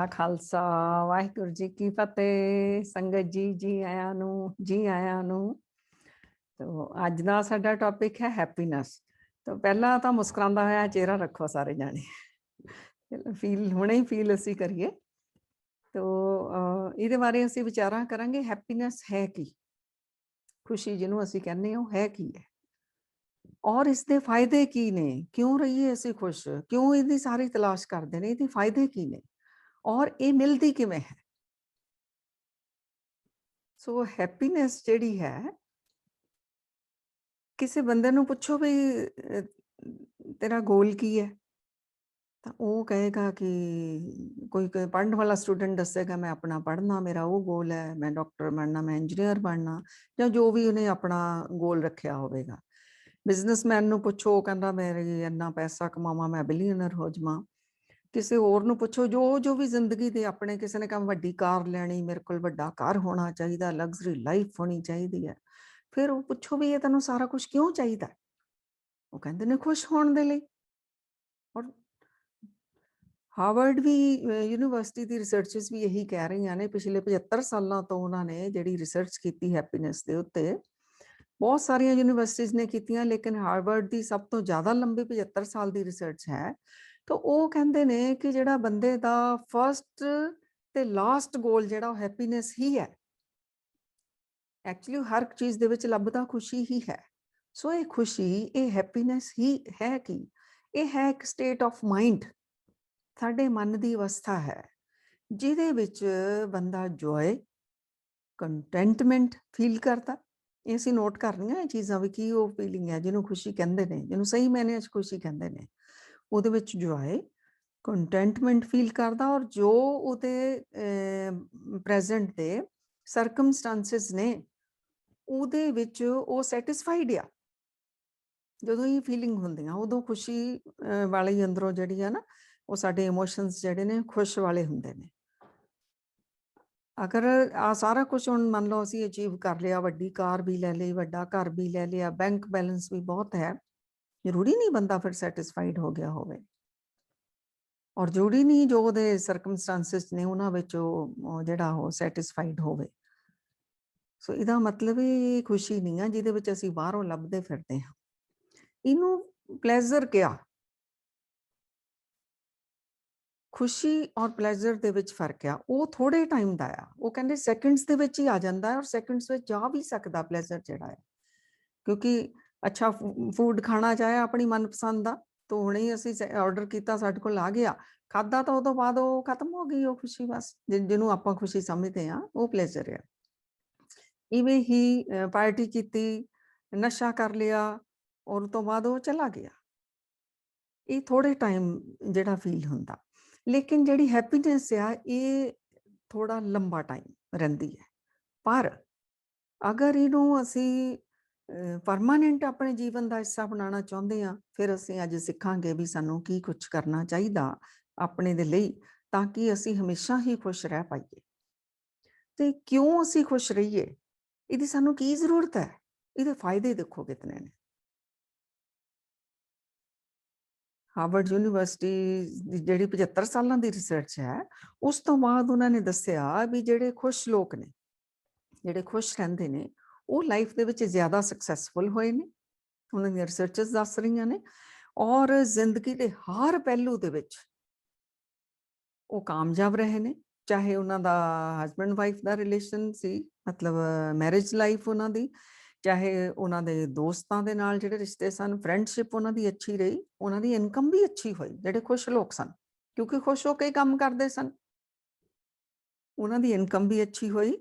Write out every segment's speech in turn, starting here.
ਕਾ ਖਾਲਸਾ ਵਾਹਿਗੁਰੂ ਜੀ ਕੀ ਫਤਿਹ। ਸੰਗਤ ਜੀ ਜੀ ਆਇਆਂ ਨੂੰ, ਜੀ ਆਇਆਂ ਨੂੰ। ਤੋ ਅੱਜ ਦਾ ਸਾਡਾ ਟੌਪਿਕ ਹੈ ਹੈਪੀਨੈਸ। ਤਾਂ ਪਹਿਲਾਂ ਤਾਂ ਮੁਸਕਰਾਉਂਦਾ ਹੋਇਆ ਚਿਹਰਾ ਰੱਖੋ ਸਾਰੇ ਜਾਣੇ, ਫੀਲ ਹੁਣੇ ਹੀ ਫੀਲ ਅਸੀਂ ਕਰੀਏ। ਤੋ ਇਹਦੇ ਬਾਰੇ ਅਸੀਂ ਵਿਚਾਰਾਂ ਕਰਾਂਗੇ। ਹੈਪੀਨੈਸ ਹੈ ਕੀ? ਖੁਸ਼ੀ ਜਿਹਨੂੰ ਅਸੀਂ ਕਹਿੰਦੇ ਹਾਂ ਉਹ ਹੈ ਕੀ ਹੈ, ਔਰ ਇਸਦੇ ਫਾਇਦੇ ਕੀ ਨੇ? ਕਿਉਂ ਰਹੀਏ ਅਸੀਂ ਖੁਸ਼? ਕਿਉਂ ਇਹਦੀ ਸਾਰੀ ਤਲਾਸ਼ ਕਰਦੇ ਨੇ? ਇਹਦੇ ਫਾਇਦੇ ਕੀ ਨੇ ਔਰ ਇਹ ਮਿਲਦੀ ਕਿਵੇਂ ਹੈ? ਸੋ ਹੈਪੀਨੈਸ ਜਿਹੜੀ ਹੈ, ਕਿਸੇ ਬੰਦੇ ਨੂੰ ਪੁੱਛੋ ਵੀ ਤੇਰਾ ਗੋਲ ਕੀ ਹੈ, ਤਾਂ ਉਹ ਕਹੇਗਾ ਕਿ ਕੋਈ ਪੜ੍ਹਨ ਵਾਲਾ ਸਟੂਡੈਂਟ ਦੱਸੇਗਾ ਮੈਂ ਆਪਣਾ ਪੜ੍ਹਨਾ, ਮੇਰਾ ਉਹ ਗੋਲ ਹੈ, ਮੈਂ ਡਾਕਟਰ ਬਣਨਾ, ਮੈਂ ਇੰਜੀਨੀਅਰ ਬਣਨਾ, ਜਾਂ ਜੋ ਵੀ ਉਹਨੇ ਆਪਣਾ ਗੋਲ ਰੱਖਿਆ ਹੋਵੇਗਾ। ਬਿਜ਼ਨਸਮੈਨ ਨੂੰ ਪੁੱਛੋ, ਉਹ ਕਹਿੰਦਾ ਮੇਰੀ ਇੰਨਾ ਪੈਸਾ ਕਮਾਵਾਂ, ਮੈਂ ਬਿਲੀਅਨਰ ਹੋ ਜਾਵਾਂ। ਕਿਸੇ ਹੋਰ ਨੂੰ ਪੁੱਛੋ ਜੋ ਵੀ ਜ਼ਿੰਦਗੀ ਦੇ ਆਪਣੇ, ਕਿਸੇ ਨੇ ਕਹਾ ਵੱਡੀ ਕਾਰ ਲੈਣੀ, ਮੇਰੇ ਕੋਲ ਵੱਡਾ ਘਰ ਹੋਣਾ ਚਾਹੀਦਾ, ਲਗਜ਼ਰੀ ਲਾਈਫ ਹੋਣੀ ਚਾਹੀਦੀ ਹੈ। ਫਿਰ ਉਹ ਪੁੱਛੋ ਵੀ ਇਹ ਤੈਨੂੰ ਸਾਰਾ ਕੁਝ ਕਿਉਂ ਚਾਹੀਦਾ? ਉਹ ਕਹਿੰਦੇ ਨੇ ਖੁਸ਼ ਹੋਣ ਦੇ ਲਈ। ਔਰ ਹਾਰਵਰਡ ਵੀ ਯੂਨੀਵਰਸਿਟੀ ਦੀ ਰਿਸਰਚਸ ਵੀ ਇਹੀ ਕਹਿ ਰਹੀਆਂ ਨੇ। ਪਿਛਲੇ 75 ਸਾਲਾਂ ਤੋਂ ਉਹਨਾਂ ਨੇ ਜਿਹੜੀ ਰਿਸਰਚ ਕੀਤੀ ਹੈਪੀਨੈਸ ਦੇ ਉੱਤੇ, ਬਹੁਤ ਸਾਰੀਆਂ ਯੂਨੀਵਰਸਿਟੀਜ਼ ਨੇ ਕੀਤੀਆਂ, ਲੇਕਿਨ ਹਾਰਵਰਡ ਦੀ ਸਭ ਤੋਂ ਜ਼ਿਆਦਾ ਲੰਬੀ 75 ਸਾਲ ਦੀ ਰਿਸਰਚ ਹੈ। ਤਾਂ ਉਹ ਕਹਿੰਦੇ ਨੇ ਕਿ ਜਿਹੜਾ ਬੰਦੇ ਦਾ ਫਸਟ ਤੇ ਲਾਸਟ ਗੋਲ ਜਿਹੜਾ ਉਹ ਹੈਪੀਨੈਸ ਹੀ ਹੈ। ਐਕਚੁਅਲੀ ਹਰ ਚੀਜ਼ ਦੇ ਵਿੱਚ ਲੱਭਦਾ ਖੁਸ਼ੀ ਹੀ ਹੈ। ਸੋ ਇਹ ਖੁਸ਼ੀ, ਇਹ ਹੈਪੀਨੈਸ ਹੀ ਹੈ ਕੀ? ਇਹ ਹੈ ਇੱਕ ਸਟੇਟ ਆਫ ਮਾਈਂਡ, ਸਾਡੇ ਮਨ ਦੀ ਅਵਸਥਾ ਹੈ, ਜਿਹਦੇ ਵਿੱਚ ਬੰਦਾ ਜੋਏ, ਕੰਟੈਂਟਮੈਂਟ ਫੀਲ ਕਰਦਾ। ਇਹ ਅਸੀਂ ਨੋਟ ਕਰਨੀਆਂ ਇਹ ਚੀਜ਼ਾਂ ਵੀ, ਕੀ ਉਹ ਫੀਲਿੰਗ ਹੈ ਜਿਹਨੂੰ ਖੁਸ਼ੀ ਕਹਿੰਦੇ ਨੇ, ਜਿਹਨੂੰ ਸਹੀ ਮਾਇਨੇ 'ਚ ਖੁਸ਼ੀ ਕਹਿੰਦੇ ਨੇ। ਉਹਦੇ ਵਿੱਚ ਜੋਏ, ਕੰਟੈਂਟਮੈਂਟ ਫੀਲ ਕਰਦਾ, ਔਰ ਜੋ ਉਹਦੇ ਪ੍ਰੈਜ਼ੈਂਟ ਦੇ ਸਰਕਮਸਟੈਂਸਸ ਨੇ ਉਹਦੇ ਵਿੱਚ ਉਹ ਸੈਟਿਸਫਾਈਡ ਆ। ਜਦੋਂ ਇਹ ਫੀਲਿੰਗ ਹੁੰਦੀਆਂ ਉਦੋਂ ਖੁਸ਼ੀ ਵਾਲੀ ਅੰਦਰੋਂ ਜਿਹੜੀ ਆ ਨਾ, ਉਹ ਸਾਡੇ ਇਮੋਸ਼ਨਸ ਜਿਹੜੇ ਨੇ ਖੁਸ਼ ਵਾਲੇ ਹੁੰਦੇ ਨੇ। ਅਗਰ ਆ ਸਾਰਾ ਕੁਝ ਹੁਣ ਮੰਨ ਲਓ ਅਸੀਂ ਅਚੀਵ ਕਰ ਲਿਆ, ਵੱਡੀ ਕਾਰ ਵੀ ਲੈ ਲਈ, ਵੱਡਾ ਘਰ ਵੀ ਲੈ ਲਿਆ, ਬੈਂਕ ਬੈਲੈਂਸ ਵੀ ਬਹੁਤ ਹੈ, ਜ਼ਰੂਰੀ ਨਹੀਂ ਬੰਦਾ ਫਿਰ ਸੈਟਿਸਫਾਈਡ ਹੋ ਗਿਆ ਹੋਵੇ, ਔਰ ਜ਼ਰੂਰੀ ਨਹੀਂ ਜੋ ਉਹਦੇ ਸਰਕਮਸਟੈਂਸਸ ਨੇ ਉਹਨਾਂ ਵਿੱਚ ਉਹ ਜਿਹੜਾ ਉਹ ਸੈਟਿਸਫਾਈਡ ਹੋਵੇ। ਸੋ ਇਹਦਾ ਮਤਲਬ ਇਹ ਖੁਸ਼ੀ ਨਹੀਂ ਆ ਜਿਹਦੇ ਵਿੱਚ ਅਸੀਂ ਬਾਹਰੋਂ ਲੱਭਦੇ ਫਿਰਦੇ ਹਾਂ। ਇਹਨੂੰ ਪਲੇਜ਼ਰ ਕਿਹਾ। ਖੁਸ਼ੀ ਔਰ ਪਲੇਜ਼ਰ ਦੇ ਵਿੱਚ ਫਰਕ ਆ। ਉਹ ਥੋੜੇ ਟਾਈਮ ਦਾ ਆ, ਉਹ ਕਹਿੰਦੇ ਸੈਕਿੰਡਸ ਦੇ ਵਿੱਚ ਹੀ ਆ ਜਾਂਦਾ ਹੈ, ਔਰ ਸੈਕਿੰਡਸ ਵਿੱਚ ਜਾ ਵੀ ਸਕਦਾ ਪਲੇਜ਼ਰ ਜਿਹੜਾ ਹੈ। ਕਿਉਂਕਿ ਅੱਛਾ ਫੂਡ ਖਾਣਾ ਚਾਹੇ ਆਪਣੀ ਮਨਪਸੰਦ ਦਾ, ਤਾਂ ਹੁਣੇ ਹੀ ਅਸੀਂ ਆਰਡਰ ਕੀਤਾ, ਸਾਡੇ ਕੋਲ ਆ ਗਿਆ, ਖਾਧਾ, ਤਾਂ ਉਹ ਤੋਂ ਬਾਅਦ ਉਹ ਖਤਮ ਹੋ ਗਈ ਉਹ ਖੁਸ਼ੀ। ਬਸ ਜਿਹਨੂੰ ਆਪਾਂ ਖੁਸ਼ੀ ਸਮਝਦੇ ਹਾਂ ਉਹ ਪਲੇਜ਼ਰ ਆ। ਇਵੇਂ ਹੀ ਪਾਰਟੀ ਕੀਤੀ, ਨਸ਼ਾ ਕਰ ਲਿਆ, ਔਰ ਤੋਂ ਬਾਅਦ ਉਹ ਚਲਾ ਗਿਆ। ਇਹ ਥੋੜੇ ਟਾਈਮ ਜਿਹੜਾ ਫੀਲ ਹੁੰਦਾ, ਲੇਕਿਨ ਜਿਹੜੀ ਹੈਪੀਨੈਸ ਆ ਇਹ ਥੋੜਾ ਲੰਬਾ ਟਾਈਮ ਰਹਿੰਦੀ ਹੈ। ਪਰ ਅਗਰ ਇਹਨੂੰ ਅਸੀਂ ਪਰਮਾਨੈਂਟ ਆਪਣੇ ਜੀਵਨ ਦਾ ਹਿੱਸਾ ਬਣਾਉਣਾ ਚਾਹੁੰਦੇ ਹਾਂ, ਫਿਰ ਅਸੀਂ ਅੱਜ ਸਿੱਖਾਂਗੇ ਵੀ ਸਾਨੂੰ ਕੀ ਕੁਝ ਕਰਨਾ ਚਾਹੀਦਾ ਆਪਣੇ ਦੇ ਲਈ, ਤਾਂ ਕਿ ਅਸੀਂ ਹਮੇਸ਼ਾ ਹੀ ਖੁਸ਼ ਰਹਿ ਪਾਈਏ। ਤੇ ਕਿਉਂ ਅਸੀਂ ਖੁਸ਼ ਰਹੀਏ, ਇਹਦੀ ਸਾਨੂੰ ਕੀ ਜ਼ਰੂਰਤ ਹੈ, ਇਹਦੇ ਫਾਇਦੇ ਦੇਖੋ ਕਿਤਨੇ ਨੇ। ਹਾਰਵਰਡ ਯੂਨੀਵਰਸਿਟੀ ਦੀ ਜਿਹੜੀ 75 ਸਾਲਾਂ ਦੀ ਰਿਸਰਚ ਹੈ, ਉਸ ਤੋਂ ਬਾਅਦ ਉਹਨਾਂ ਨੇ ਦੱਸਿਆ ਵੀ ਜਿਹੜੇ ਖੁਸ਼ ਲੋਕ ਨੇ, ਜਿਹੜੇ ਖੁਸ਼ ਰਹਿੰਦੇ ਨੇ, ਉਹ ਲਾਈਫ ਦੇ ਵਿੱਚ ਜ਼ਿਆਦਾ ਸਕਸੈਸਫੁਲ ਹੋਏ ਨੇ। ਉਹਨਾਂ ਦੀਆਂ ਰਿਸਰਚਸ ਦੱਸ ਰਹੀਆਂ ਨੇ, ਔਰ ਜ਼ਿੰਦਗੀ ਦੇ ਹਰ ਪਹਿਲੂ ਦੇ ਵਿੱਚ ਉਹ ਕਾਮਯਾਬ ਰਹੇ ਨੇ। ਚਾਹੇ ਉਹਨਾਂ ਦਾ ਹਸਬੈਂਡ ਵਾਈਫ ਦਾ ਰਿਲੇਸ਼ਨ ਸੀ, ਮਤਲਬ ਮੈਰਿਜ ਲਾਈਫ ਉਹਨਾਂ ਦੀ, ਚਾਹੇ ਉਹਨਾਂ ਦੇ ਦੋਸਤਾਂ ਦੇ ਨਾਲ ਜਿਹੜੇ ਰਿਸ਼ਤੇ ਸਨ, ਫਰੈਂਡਸ਼ਿਪ ਉਹਨਾਂ ਦੀ ਅੱਛੀ ਰਹੀ, ਉਹਨਾਂ ਦੀ ਇਨਕਮ ਵੀ ਅੱਛੀ ਹੋਈ। ਜਿਹੜੇ ਖੁਸ਼ ਲੋਕ ਸਨ, ਕਿਉਂਕਿ ਖੁਸ਼ ਹੋ ਕੇ ਕੰਮ ਕਰਦੇ ਸਨ, ਉਹਨਾਂ ਦੀ ਇਨਕਮ ਵੀ ਅੱਛੀ ਹੋਈ,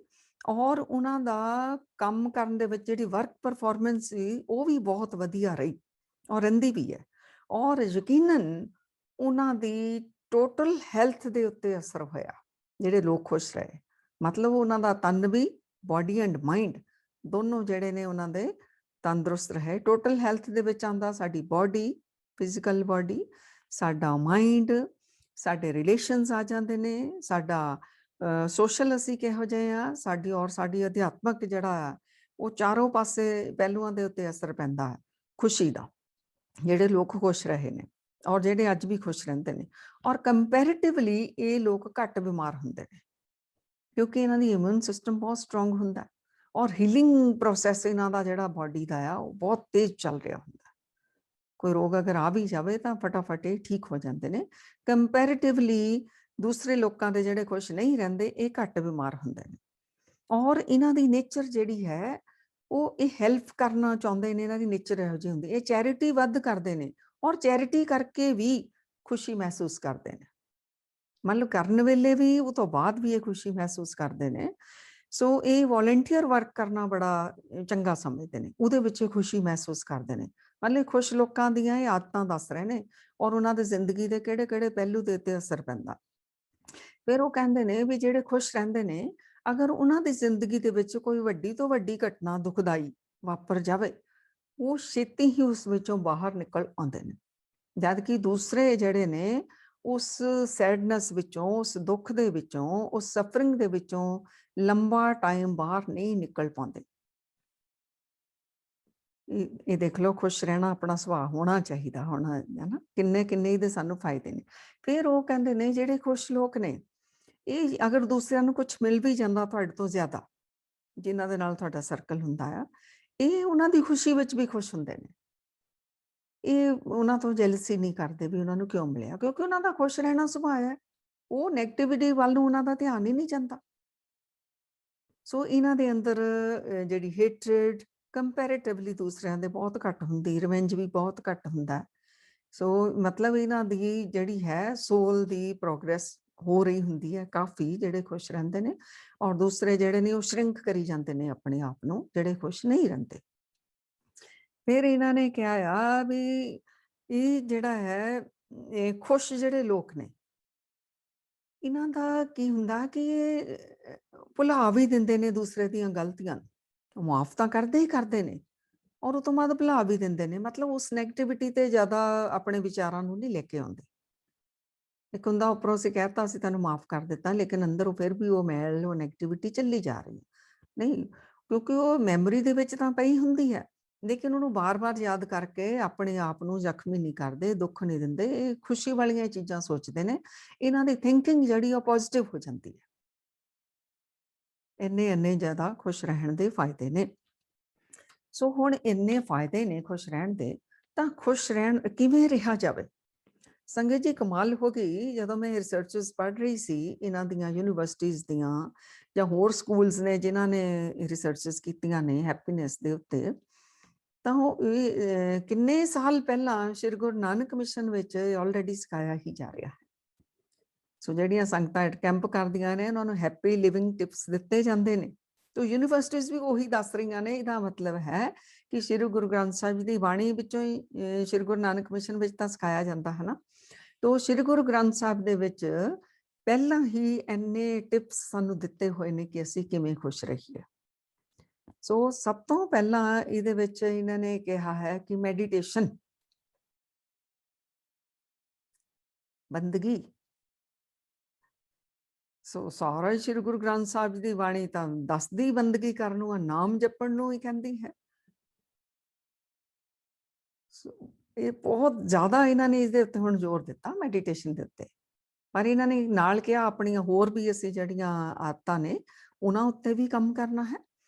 ਔਰ ਉਹਨਾਂ ਦਾ ਕੰਮ ਕਰਨ ਦੇ ਵਿੱਚ ਜਿਹੜੀ ਵਰਕ ਪਰਫਾਰਮੈਂਸ ਸੀ ਉਹ ਵੀ ਬਹੁਤ ਵਧੀਆ ਰਹੀ, ਔਰ ਰਹਿੰਦੀ ਵੀ ਹੈ। ਔਰ ਯਕੀਨਨ ਉਹਨਾਂ ਦੀ ਟੋਟਲ ਹੈਲਥ ਦੇ ਉੱਤੇ ਅਸਰ ਹੋਇਆ। ਜਿਹੜੇ ਲੋਕ ਖੁਸ਼ ਰਹੇ, ਮਤਲਬ ਉਹਨਾਂ ਦਾ ਤਨ ਵੀ, ਬੋਡੀ ਐਂਡ ਮਾਈਂਡ ਦੋਨੋਂ ਜਿਹੜੇ ਨੇ ਉਹਨਾਂ ਦੇ ਤੰਦਰੁਸਤ ਰਹੇ। ਟੋਟਲ ਹੈਲਥ ਦੇ ਵਿੱਚ ਆਉਂਦਾ ਸਾਡੀ ਬੋਡੀ, ਫਿਜ਼ੀਕਲ ਬੋਡੀ, ਸਾਡਾ ਮਾਈਂਡ, ਸਾਡੇ ਰਿਲੇਸ਼ਨਸ ਆ ਜਾਂਦੇ ਨੇ, ਸਾਡਾ ਸੋਸ਼ਲ ਅਸੀਂ ਕਿਹੋ ਜਿਹੇ ਆ, ਸਾਡੀ ਔਰ ਸਾਡੀ ਅਧਿਆਤਮਕ ਜਿਹੜਾ ਉਹ ਚਾਰੋਂ ਪਾਸੇ ਪਹਿਲੂਆਂ ਦੇ ਉੱਤੇ ਅਸਰ ਪੈਂਦਾ ਹੈ ਖੁਸ਼ੀ ਦਾ, ਜਿਹੜੇ ਲੋਕ ਖੁਸ਼ ਰਹੇ ਨੇ। ਔਰ ਜਿਹੜੇ ਅੱਜ ਵੀ ਖੁਸ਼ ਰਹਿੰਦੇ ਨੇ। ਔਰ ਕੰਪੈਰੀਟਿਵਲੀ ਇਹ ਲੋਕ ਘੱਟ ਬਿਮਾਰ ਹੁੰਦੇ ਨੇ, ਕਿਉਂਕਿ ਇਹਨਾਂ ਦੀ ਇਮਿਊਨ ਸਿਸਟਮ ਬਹੁਤ ਸਟਰੋਂਗ ਹੁੰਦਾ ਔਰ ਹੀਲਿੰਗ ਪ੍ਰੋਸੈਸ ਇਹਨਾਂ ਦਾ ਜਿਹੜਾ ਬਾਡੀ ਦਾ ਆ ਉਹ ਬਹੁਤ ਤੇਜ਼ ਚੱਲ ਰਿਹਾ ਹੁੰਦਾ। ਕੋਈ ਰੋਗ ਅਗਰ ਆ ਵੀ ਜਾਵੇ ਤਾਂ ਫਟਾਫਟ ਇਹ ਠੀਕ ਹੋ ਜਾਂਦੇ ਨੇ। ਕੰਪੈਰੀਟਿਵਲੀ ਦੂਸਰੇ ਲੋਕਾਂ ਦੇ ਜਿਹੜੇ ਖੁਸ਼ ਨਹੀਂ ਰਹਿੰਦੇ ਇਹ ਘੱਟ ਬਿਮਾਰ ਹੁੰਦੇ ਨੇ। ਔਰ ਇਹਨਾਂ ਦੀ ਨੇਚਰ ਜਿਹੜੀ ਹੈ ਉਹ ਇਹ ਹੈਲਪ ਕਰਨਾ ਚਾਹੁੰਦੇ ਨੇ, ਇਹਨਾਂ ਦੀ ਨੇਚਰ ਇਹੋ ਜਿਹੀ ਹੁੰਦੀ। ਇਹ ਚੈਰਿਟੀ ਵੱਧ ਕਰਦੇ ਨੇ ਔਰ ਚੈਰਿਟੀ ਕਰਕੇ ਵੀ ਖੁਸ਼ੀ ਮਹਿਸੂਸ ਕਰਦੇ ਨੇ। ਮਤਲਬ ਕਰਨ ਵੇਲੇ ਵੀ, ਉਹ ਤੋਂ ਬਾਅਦ ਵੀ ਇਹ ਖੁਸ਼ੀ ਮਹਿਸੂਸ ਕਰਦੇ ਨੇ। ਸੋ ਇਹ ਵੋਲੰਟੀਅਰ ਵਰਕ ਕਰਨਾ ਬੜਾ ਚੰਗਾ ਸਮਝਦੇ ਨੇ, ਉਹਦੇ ਵਿੱਚ ਇਹ ਖੁਸ਼ੀ ਮਹਿਸੂਸ ਕਰਦੇ ਨੇ। ਮਤਲਬ ਖੁਸ਼ ਲੋਕਾਂ ਦੀਆਂ ਇਹ ਆਦਤਾਂ ਦੱਸ ਰਹੇ ਨੇ ਔਰ ਉਹਨਾਂ ਦੀ ਜ਼ਿੰਦਗੀ ਦੇ ਕਿਹੜੇ-ਕਿਹੜੇ ਪਹਿਲੂ ਦੇ ਉੱਤੇ ਅਸਰ ਪੈਂਦਾ। ਫਿਰ ਉਹ ਕਹਿੰਦੇ ਨੇ ਵੀ ਜਿਹੜੇ ਖੁਸ਼ ਰਹਿੰਦੇ ਨੇ, ਅਗਰ ਉਹਨਾਂ ਦੀ ਜ਼ਿੰਦਗੀ ਦੇ ਵਿੱਚ ਕੋਈ ਵੱਡੀ ਤੋਂ ਵੱਡੀ ਘਟਨਾ ਦੁਖਦਾਈ ਵਾਪਰ ਜਾਵੇ, ਉਹ ਛੇਤੀ ਹੀ ਉਸ ਵਿੱਚੋਂ ਬਾਹਰ ਨਿਕਲ ਆਉਂਦੇ ਨੇ। ਜਦ ਕਿ ਦੂਸਰੇ ਜਿਹੜੇ ਨੇ ਉਸ ਸੈਡਨੈਸ ਵਿੱਚੋਂ, ਉਸ ਦੁੱਖ ਦੇ ਵਿੱਚੋਂ, ਉਸ ਸਫਰਿੰਗ ਦੇ ਵਿੱਚੋਂ ਲੰਬਾ ਟਾਈਮ ਬਾਹਰ ਨਹੀਂ ਨਿਕਲ ਪਾਉਂਦੇ। ਇਹ ਦੇਖ ਲਓ, ਖੁਸ਼ ਰਹਿਣਾ ਆਪਣਾ ਸੁਭਾਅ ਹੋਣਾ ਚਾਹੀਦਾ ਹੁਣ, ਹੈ ਨਾ। ਕਿੰਨੇ ਇਹਦੇ ਸਾਨੂੰ ਫਾਇਦੇ ਨੇ। ਫਿਰ ਉਹ ਕਹਿੰਦੇ ਨੇ ਜਿਹੜੇ ਖੁਸ਼ ਲੋਕ ਨੇ, ਇਹ ਅਗਰ ਦੂਸਰਿਆਂ ਨੂੰ ਕੁਝ ਮਿਲ ਵੀ ਜਾਂਦਾ ਤੁਹਾਡੇ ਤੋਂ ਜ਼ਿਆਦਾ, ਜਿਨ੍ਹਾਂ ਦੇ ਨਾਲ ਤੁਹਾਡਾ ਸਰਕਲ ਹੁੰਦਾ ਆ, ਇਹ ਉਹਨਾਂ ਦੀ ਖੁਸ਼ੀ ਵਿੱਚ ਵੀ ਖੁਸ਼ ਹੁੰਦੇ ਨੇ। ਇਹ ਉਹਨਾਂ ਤੋਂ ਜੈਲਸੀ ਨਹੀਂ ਕਰਦੇ ਵੀ ਉਹਨਾਂ ਨੂੰ ਕਿਉਂ ਮਿਲਿਆ, ਕਿਉਂਕਿ ਉਹਨਾਂ ਦਾ ਖੁਸ਼ ਰਹਿਣਾ ਸੁਭਾਅ ਹੈ। ਉਹ ਨੈਗੇਟਿਵਿਟੀ ਵੱਲ ਨੂੰ ਉਹਨਾਂ ਦਾ ਧਿਆਨ ਹੀ ਨਹੀਂ ਜਾਂਦਾ। ਸੋ ਇਹਨਾਂ ਦੇ ਅੰਦਰ ਜਿਹੜੀ ਹੇਟਰਡ ਕੰਪੈਰੀਟਿਵਲੀ ਦੂਸਰਿਆਂ ਦੇ ਬਹੁਤ ਘੱਟ ਹੁੰਦੀ, ਰਿਵੈਂਜ ਵੀ ਬਹੁਤ ਘੱਟ ਹੁੰਦਾ। ਸੋ ਮਤਲਬ ਇਹਨਾਂ ਦੀ ਜਿਹੜੀ ਹੈ ਸੋਲ ਦੀ ਪ੍ਰੋਗਰੈਸ ਹੋ ਰਹੀ ਹੁੰਦੀ ਹੈ ਕਾਫੀ, ਜਿਹੜੇ ਖੁਸ਼ ਰਹਿੰਦੇ ਨੇ। ਔਰ ਦੂਸਰੇ ਜਿਹੜੇ ਨੇ ਉਹ ਸ਼ਰਿੰਕ ਕਰੀ ਜਾਂਦੇ ਨੇ ਆਪਣੇ ਆਪ ਨੂੰ, ਜਿਹੜੇ ਖੁਸ਼ ਨਹੀਂ ਰਹਿੰਦੇ। ਫਿਰ ਇਹਨਾਂ ਨੇ ਕਿਹਾ ਆ ਵੀ ਇਹ ਜਿਹੜਾ ਹੈ, ਇਹ ਖੁਸ਼ ਜਿਹੜੇ ਲੋਕ ਨੇ, ਇਹਨਾਂ ਦਾ ਕੀ ਹੁੰਦਾ ਕਿ ਇਹ ਭੁਲਾ ਵੀ ਦਿੰਦੇ ਨੇ ਦੂਸਰੇ ਦੀਆਂ ਗਲਤੀਆਂ ਨੂੰ। ਮਾਫ ਤਾਂ ਕਰਦੇ ਹੀ ਕਰਦੇ ਨੇ ਔਰ ਉਹ ਤੋਂ ਬਾਅਦ ਭੁਲਾ ਵੀ ਦਿੰਦੇ ਨੇ। ਮਤਲਬ ਉਸ ਨੈਗੇਟਿਵਿਟੀ ਤੇ ਜ਼ਿਆਦਾ ਆਪਣੇ ਵਿਚਾਰਾਂ ਨੂੰ ਨਹੀਂ ਲੈ ਕੇ ਆਉਂਦੇ। ਇੱਕ ਹੁੰਦਾ ਉੱਪਰੋਂ ਅਸੀਂ ਕਹਿਤਾ, ਅਸੀਂ ਤੁਹਾਨੂੰ ਮਾਫ ਕਰ ਦਿੱਤਾ, ਲੇਕਿਨ ਅੰਦਰੋਂ ਫਿਰ ਵੀ ਉਹ ਮੈਲ, ਉਹ ਨੈਗੇਟਿਵਿਟੀ ਚੱਲੀ ਜਾ ਰਹੀ ਹੈ। ਨਹੀਂ, ਕਿਉਂਕਿ ਉਹ ਮੈਮੋਰੀ ਦੇ ਵਿੱਚ ਤਾਂ ਪਈ ਹੁੰਦੀ ਹੈ, ਲੇਕਿਨ ਉਹਨੂੰ ਬਾਰ-ਬਾਰ ਯਾਦ ਕਰਕੇ ਆਪਣੇ ਆਪ ਨੂੰ ਜ਼ਖਮੀ ਨਹੀਂ ਕਰਦੇ, ਦੁੱਖ ਨਹੀਂ ਦਿੰਦੇ। ਇਹ ਖੁਸ਼ੀ ਵਾਲੀਆਂ ਚੀਜ਼ਾਂ ਸੋਚਦੇ ਨੇ। ਇਹਨਾਂ ਦੀ ਥਿੰਕਿੰਗ ਜਿਹੜੀ ਉਹ ਪੋਜ਼ਿਟਿਵ ਹੋ ਜਾਂਦੀ ਹੈ। ਇੰਨੇ ਜ਼ਿਆਦਾ ਖੁਸ਼ ਰਹਿਣ ਦੇ ਫਾਇਦੇ ਨੇ। ਸੋ ਹੁਣ ਇੰਨੇ ਫਾਇਦੇ ਨੇ ਖੁਸ਼ ਰਹਿਣ ਦੇ, ਤਾਂ ਖੁਸ਼ ਰਹਿਣ ਕਿਵੇਂ ਰਿਹਾ ਜਾਵੇ? ਸੰਗਤ ਜੀ, ਕਮਾਲ ਹੋ ਗਈ। ਜਦੋਂ ਮੈਂ ਰਿਸਰਚਸ ਪੜ੍ਹ ਰਹੀ ਸੀ ਇਹਨਾਂ ਦੀਆਂ, ਯੂਨੀਵਰਸਿਟੀਜ਼ ਦੀਆਂ ਜਾਂ ਹੋਰ ਸਕੂਲਸ ਨੇ ਜਿਨ੍ਹਾਂ ਨੇ ਰਿਸਰਚਸ ਕੀਤੀਆਂ ਨੇ ਹੈਪੀਨੈਸ ਦੇ ਉੱਤੇ, ਤਾਂ ਉਹ ਕਿੰਨੇ ਸਾਲ ਪਹਿਲਾਂ ਸ਼੍ਰੀ ਗੁਰੂ ਨਾਨਕ ਮਿਸ਼ਨ ਵਿੱਚ ਆਲਰੇਡੀ ਸਿਖਾਇਆ ਹੀ ਜਾ ਰਿਹਾ ਹੈ। ਸੋ ਜਿਹੜੀਆਂ ਸੰਗਤਾਂ ਕੈਂਪ ਕਰਦੀਆਂ ਨੇ, ਉਹਨਾਂ ਨੂੰ ਹੈਪੀ ਲਿਵਿੰਗ ਟਿਪਸ ਦਿੱਤੇ ਜਾਂਦੇ ਨੇ। ਤੋ ਯੂਨੀਵਰਸਿਟੀਜ਼ ਵੀ ਉਹੀ ਦੱਸ ਰਹੀਆਂ ਨੇ। ਇਹਦਾ ਮਤਲਬ ਹੈ ਕਿ ਸ਼੍ਰੀ ਗੁਰੂ ਗ੍ਰੰਥ ਸਾਹਿਬ ਜੀ ਦੀ ਬਾਣੀ ਵਿੱਚੋਂ ਹੀ ਸ਼੍ਰੀ ਗੁਰੂ ਨਾਨਕ ਮਿਸ਼ਨ ਵਿੱਚ ਤਾਂ ਸਿਖਾਇਆ ਜਾਂਦਾ ਹੈ ਨਾ। ਤੋ ਸ਼੍ਰੀ ਗੁਰੂ ਗ੍ਰੰਥ ਸਾਹਿਬ ਦੇ ਵਿੱਚ ਪਹਿਲਾਂ ਹੀ ਇੰਨੇ ਟਿਪਸ ਸਾਨੂੰ ਦਿੱਤੇ ਹੋਏ ਨੇ ਕਿ ਅਸੀਂ ਕਿਵੇਂ ਖੁਸ਼ ਰਹੀਏ। ਸੋ ਸਭ ਤੋਂ ਪਹਿਲਾਂ ਇਹਦੇ ਵਿੱਚ ਇਹਨਾਂ ਨੇ ਕਿਹਾ ਹੈ ਕਿ ਮੈਡੀਟੇਸ਼ਨ, ਬੰਦਗੀ। ਸੋ ਸਾਰਾ ਹੀ ਸ਼੍ਰੀ ਗੁਰੂ ਗ੍ਰੰਥ ਸਾਹਿਬ ਜੀ ਦੀ ਬਾਣੀ ਤਾਂ ਦੱਸਦੀ ਬੰਦਗੀ ਕਰਨ ਨੂੰ, ਨਾਮ ਜਪਣ ਨੂੰ ਹੀ ਕਹਿੰਦੀ ਹੈ। ਇਹ ਬਹੁਤ ਜ਼ਿਆਦਾ ਇਹਨਾਂ ਨੇ ਇਸਦੇ ਉੱਤੇ ਹੁਣ ਜ਼ੋਰ ਦਿੱਤਾ, ਮੈਡੀਟੇਸ਼ਨ ਦੇ ਉੱਤੇ। ਪਰ ਇਹਨਾਂ ਨੇ ਨਾਲ ਕਿਹਾ ਆਪਣੀਆਂ ਹੋਰ ਵੀ ਅਸੀਂ ਜਿਹੜੀਆਂ ਆਦਤਾਂ ਨੇ ਉਹਨਾਂ ਉੱਤੇ ਵੀ ਕੰਮ ਕਰਨਾ ਹੈ।